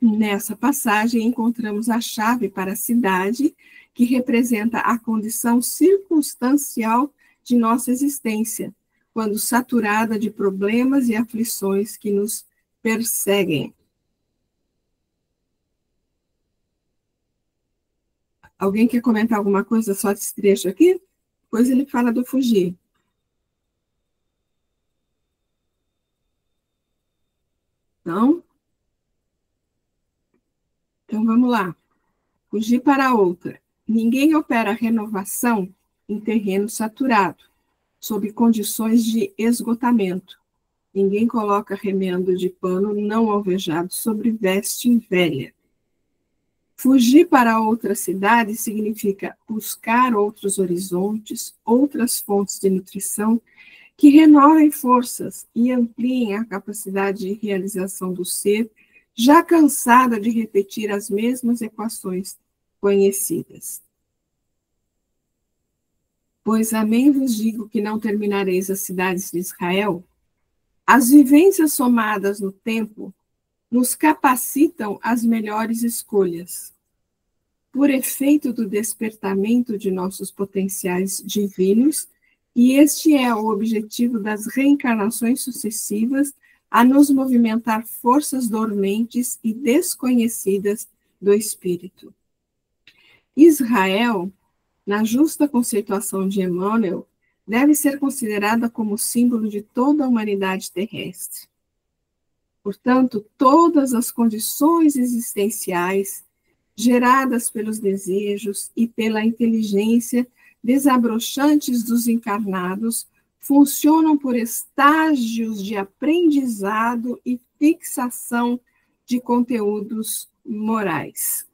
Nessa passagem, encontramos a chave para a cidade, que representa a condição circunstancial de nossa existência, quando saturada de problemas e aflições que nos perseguem. Alguém quer comentar alguma coisa só desse trecho aqui? Depois ele fala do fugir. Não? Então, vamos lá. Fugir para outra. Ninguém opera renovação em terreno saturado, sob condições de esgotamento. Ninguém coloca remendo de pano não alvejado sobre veste velha. Fugir para outra cidade significa buscar outros horizontes, outras fontes de nutrição que renovem forças e ampliem a capacidade de realização do ser, já cansada de repetir as mesmas equações conhecidas. Pois amém vos digo que não terminareis as cidades de Israel. As vivências somadas no tempo nos capacitam às melhores escolhas. Por efeito do despertamento de nossos potenciais divinos, e este é o objetivo das reencarnações sucessivas, a nos movimentar forças dormentes e desconhecidas do espírito. Israel, na justa conceituação de Emmanuel, deve ser considerada como símbolo de toda a humanidade terrestre. Portanto, todas as condições existenciais geradas pelos desejos e pela inteligência desabrochantes dos encarnados funcionam por estágios de aprendizado e fixação de conteúdos morais.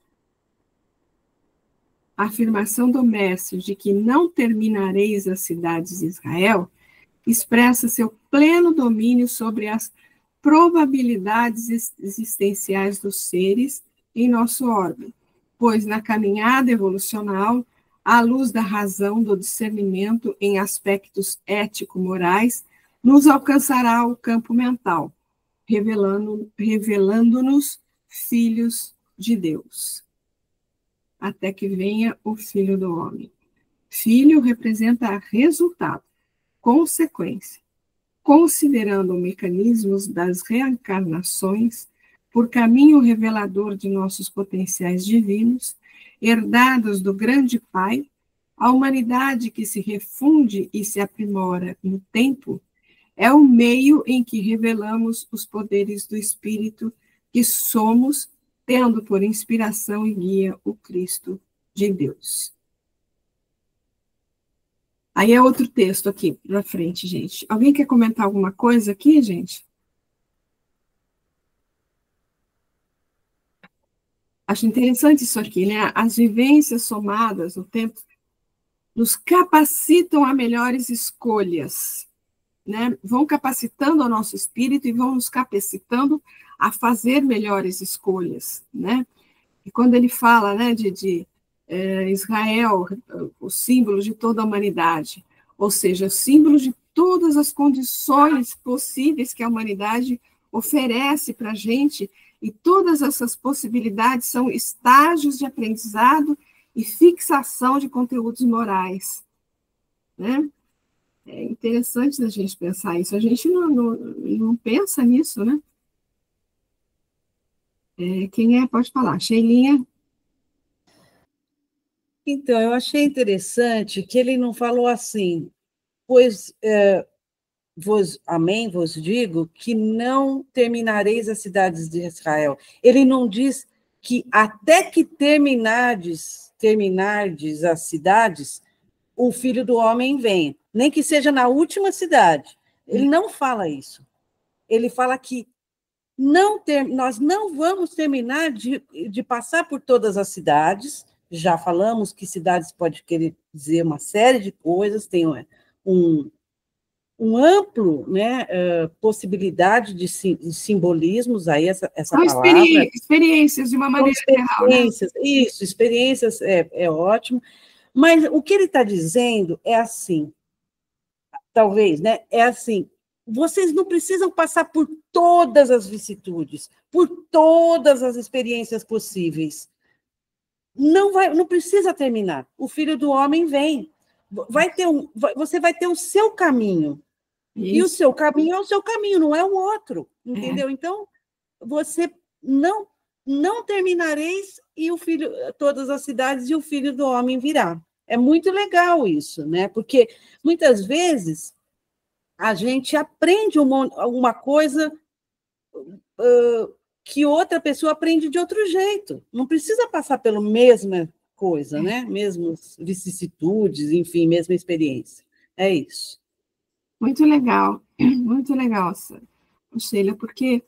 A afirmação do Mestre de que não terminareis as cidades de Israel expressa seu pleno domínio sobre as probabilidades existenciais dos seres em nosso orbe, pois na caminhada evolucional, à luz da razão, do discernimento em aspectos ético-morais, nos alcançará o campo mental, revelando-nos filhos de Deus, até que venha o Filho do Homem. Filho representa resultado, consequência, considerando mecanismos das reencarnações por caminho revelador de nossos potenciais divinos, herdados do grande Pai, a humanidade que se refunde e se aprimora no tempo é o meio em que revelamos os poderes do Espírito que somos, tendo por inspiração e guia o Cristo de Deus. Aí é outro texto aqui na frente, gente. Alguém quer comentar alguma coisa aqui, gente? Acho interessante isso aqui, né? As vivências somadas no tempo nos capacitam a melhores escolhas, né? Vão capacitando o nosso espírito e vão nos capacitando a fazer melhores escolhas, né? E quando ele fala, né, de Israel, o símbolo de toda a humanidade, ou seja, o símbolo de todas as condições possíveis que a humanidade oferece para a gente, e todas essas possibilidades são estágios de aprendizado e fixação de conteúdos morais, né? É interessante a gente pensar isso, a gente não pensa nisso, né? Quem pode falar? Sheilinha? Então, eu achei interessante que ele não falou assim, pois, amém, vos digo, que não terminareis as cidades de Israel. Ele não diz que até que terminardes as cidades, o Filho do Homem vem, nem que seja na última cidade. Ele não fala isso. Ele fala que nós não vamos terminar de passar por todas as cidades. Já falamos que cidades pode querer dizer uma série de coisas, tem um amplo, né, possibilidade de simbolismos, aí essa palavra. Experiências, de uma maneira geral. Né? Isso, experiências é ótimo, mas o que ele está dizendo é assim, talvez, né, é assim, vocês não precisam passar por todas as vicissitudes, por todas as experiências possíveis. Não precisa terminar. O Filho do Homem vem. Você vai ter o seu caminho. Isso. E o seu caminho é o seu caminho, não é o outro. Entendeu? Então, você não terminareis e todas as cidades e o Filho do Homem virá. É muito legal isso, né? Porque muitas vezes a gente aprende uma coisa que outra pessoa aprende de outro jeito. Não precisa passar pela mesma coisa, né? Mesmas vicissitudes, enfim, mesma experiência. É isso. Muito legal, Sheila, porque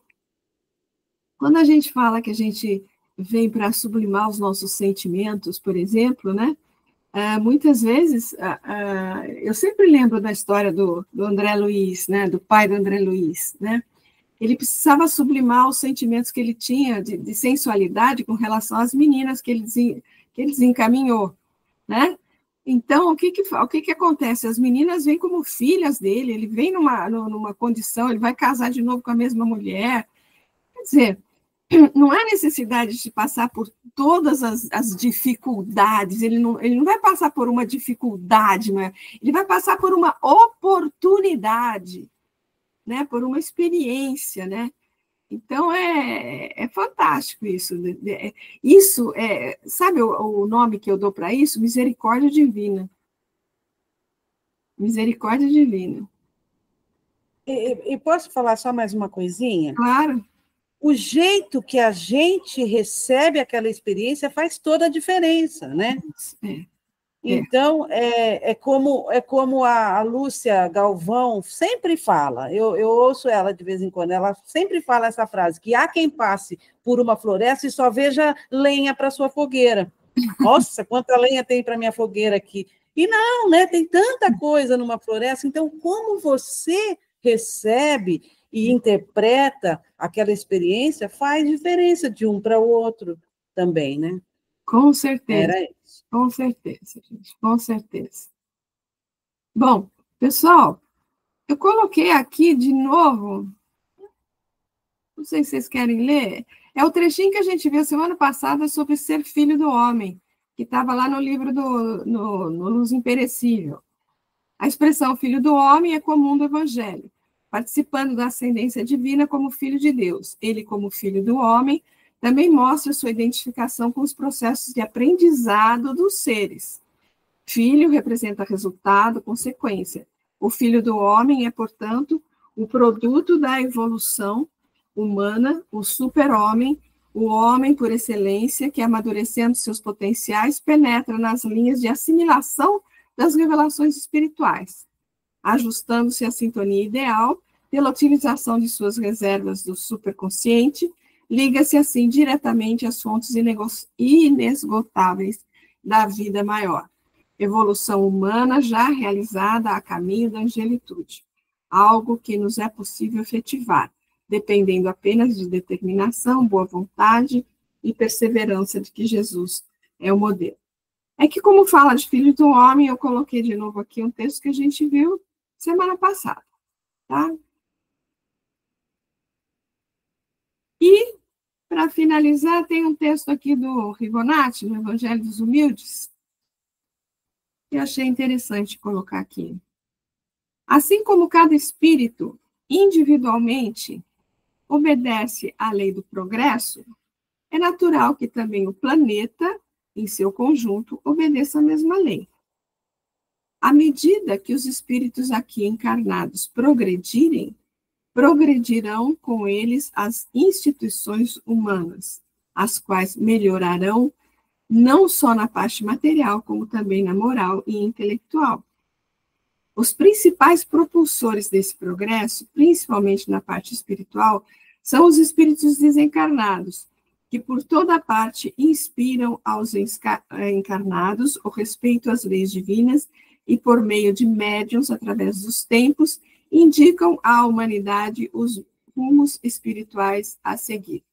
quando a gente fala que a gente vem para sublimar os nossos sentimentos, por exemplo, né? Muitas vezes, eu sempre lembro da história do André Luiz, né? Do pai do André Luiz, né? Ele precisava sublimar os sentimentos que ele tinha de sensualidade com relação às meninas que ele desencaminhou, né? Então, o que acontece? As meninas vêm como filhas dele, ele vem numa condição, ele vai casar de novo com a mesma mulher. Quer dizer, não há necessidade de passar por todas as dificuldades, ele não vai passar por uma dificuldade, não é? Ele vai passar por uma oportunidade, né? Por uma experiência, né? Então, é fantástico isso. Isso sabe o nome que eu dou para isso? Misericórdia divina. Misericórdia divina. E posso falar só mais uma coisinha? Claro. O jeito que a gente recebe aquela experiência faz toda a diferença, né? Então, é como a Lúcia Galvão sempre fala, eu ouço ela de vez em quando, ela sempre fala essa frase, que há quem passe por uma floresta e só veja lenha para sua fogueira. Nossa, quanta lenha tem para minha fogueira aqui. E não, né? Tem tanta coisa numa floresta, então como você recebe e interpreta aquela experiência faz diferença de um para o outro também, né? Com certeza. Era isso. Com certeza, gente, com certeza. Bom, pessoal, eu coloquei aqui de novo Não sei se vocês querem ler. É o trechinho que a gente viu semana passada sobre ser filho do homem, que estava lá no livro no Luz Imperecível. A expressão filho do homem é comum do Evangelho, participando da ascendência divina como filho de Deus. Ele, como filho do homem, também mostra sua identificação com os processos de aprendizado dos seres. Filho representa resultado, consequência. O filho do homem é, portanto, o produto da evolução humana, o super-homem, o homem por excelência, que, amadurecendo seus potenciais, penetra nas linhas de assimilação das revelações espirituais, ajustando-se à sintonia ideal pela utilização de suas reservas do superconsciente, liga-se assim diretamente às fontes inesgotáveis da vida maior. Evolução humana já realizada a caminho da angelitude, algo que nos é possível efetivar, dependendo apenas de determinação, boa vontade e perseverança de que Jesus é o modelo. É que, como fala de filho do homem, eu coloquei de novo aqui um texto que a gente viu semana passada, tá? E, para finalizar, tem um texto aqui do Ribonatti, no Evangelho dos Humildes, que eu achei interessante colocar aqui. Assim como cada espírito, individualmente, obedece à lei do progresso, é natural que também o planeta, em seu conjunto, obedeça à mesma lei. À medida que os espíritos aqui encarnados progredirem, progredirão com eles as instituições humanas, as quais melhorarão não só na parte material, como também na moral e intelectual. Os principais propulsores desse progresso, principalmente na parte espiritual, são os espíritos desencarnados, que por toda parte inspiram aos encarnados o respeito às leis divinas e, por meio de médiuns, através dos tempos, indicam à humanidade os rumos espirituais a seguir.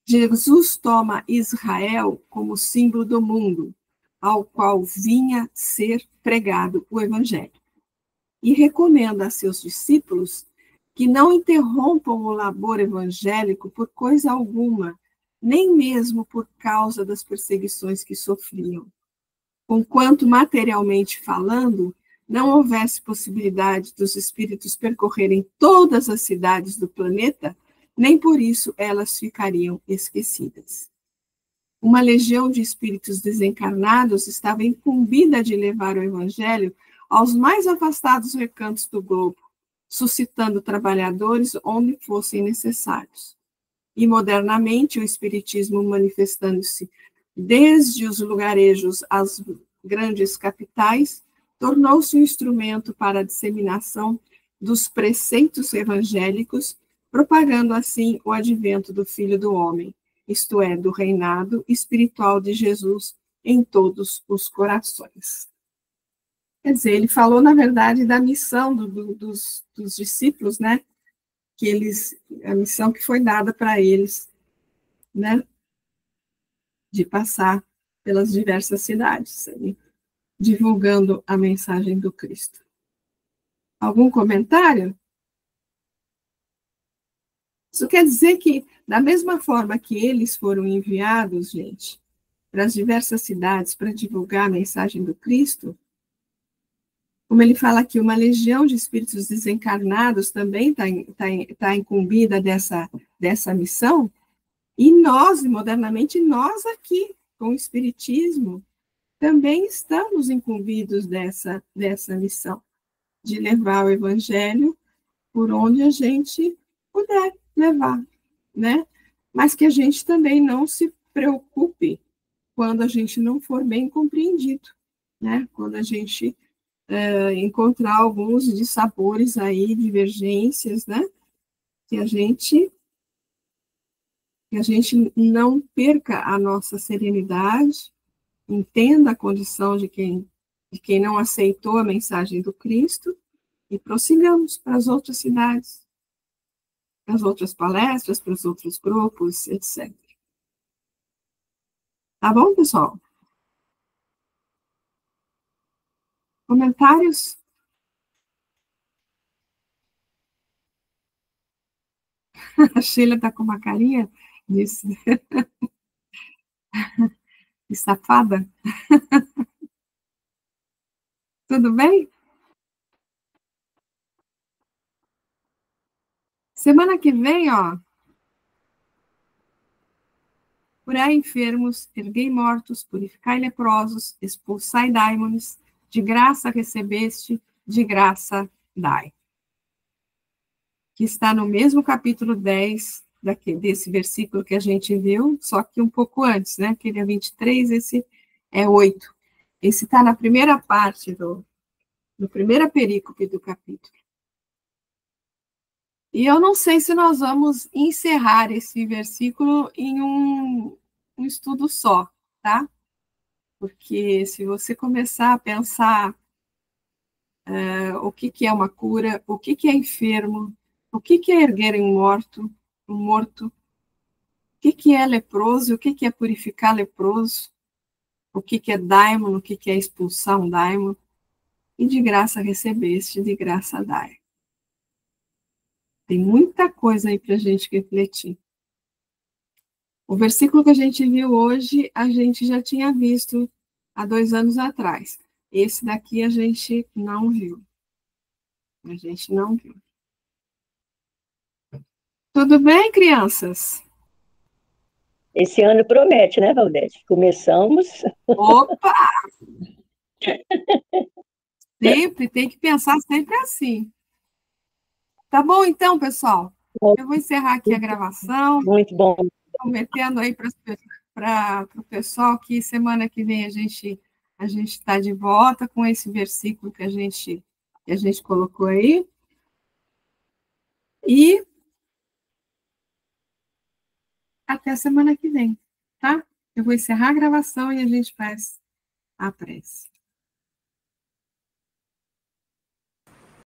Jesus toma Israel como símbolo do mundo, ao qual vinha ser pregado o Evangelho, e recomenda a seus discípulos que não interrompam o labor evangélico por coisa alguma, nem mesmo por causa das perseguições que sofriam. Conquanto, materialmente falando, não houvesse possibilidade dos espíritos percorrerem todas as cidades do planeta, nem por isso elas ficariam esquecidas. Uma legião de espíritos desencarnados estava incumbida de levar o Evangelho aos mais afastados recantos do globo, suscitando trabalhadores onde fossem necessários. E, modernamente, o Espiritismo, manifestando-se desde os lugarejos às grandes capitais, tornou-se um instrumento para a disseminação dos preceitos evangélicos, propagando assim o advento do Filho do Homem, isto é, do reinado espiritual de Jesus em todos os corações. Quer dizer, ele falou, na verdade, da missão dos discípulos, né? A missão que foi dada para eles, né? De passar pelas diversas cidades, divulgando a mensagem do Cristo. Algum comentário? Isso quer dizer que, da mesma forma que eles foram enviados, gente, para as diversas cidades para divulgar a mensagem do Cristo, como ele fala aqui, uma legião de espíritos desencarnados também tá incumbida dessa missão, e nós, modernamente, nós aqui, com o Espiritismo, também estamos incumbidos dessa missão, de levar o Evangelho por onde a gente puder levar, né? Mas que a gente também não se preocupe quando a gente não for bem compreendido, né? Quando a gente encontrar alguns dissabores aí, divergências, né? Que a gente não perca a nossa serenidade, entenda a condição de quem não aceitou a mensagem do Cristo e prossigamos para as outras cidades, para as outras palestras, para os outros grupos, etc. Tá bom, pessoal? Comentários? A Sheila está com uma carinha de safada. Tudo bem? Semana que vem, ó. Curai enfermos, erguei mortos, purificai leprosos, expulsai daimones, de graça recebeste, de graça dai. Que está no mesmo capítulo 10 desse versículo que a gente viu, só que um pouco antes, né? Aquele é 23, esse é 8. Esse está na primeira parte no primeira perícope do capítulo. E eu não sei se nós vamos encerrar esse versículo em um estudo só, tá? Porque se você começar a pensar o que é uma cura, o que é enfermo, o que é erguer um morto, o que é leproso, o que é purificar leproso, o que é daimon, o que é expulsar um daimon, e de graça recebeste, de graça dai. Tem muita coisa aí para a gente refletir. O versículo que a gente viu hoje, a gente já tinha visto há 2 anos atrás. Esse daqui a gente não viu. A gente não viu. Tudo bem, crianças? Esse ano promete, né, Valdete? Começamos. Opa! Sempre, tem que pensar sempre assim. Tá bom, então, pessoal? Eu vou encerrar aqui a gravação. Muito bom. Prometendo aí para o pessoal que semana que vem a gente está de volta com esse versículo que a gente colocou aí. E até semana que vem, tá? Eu vou encerrar a gravação e a gente faz a prece.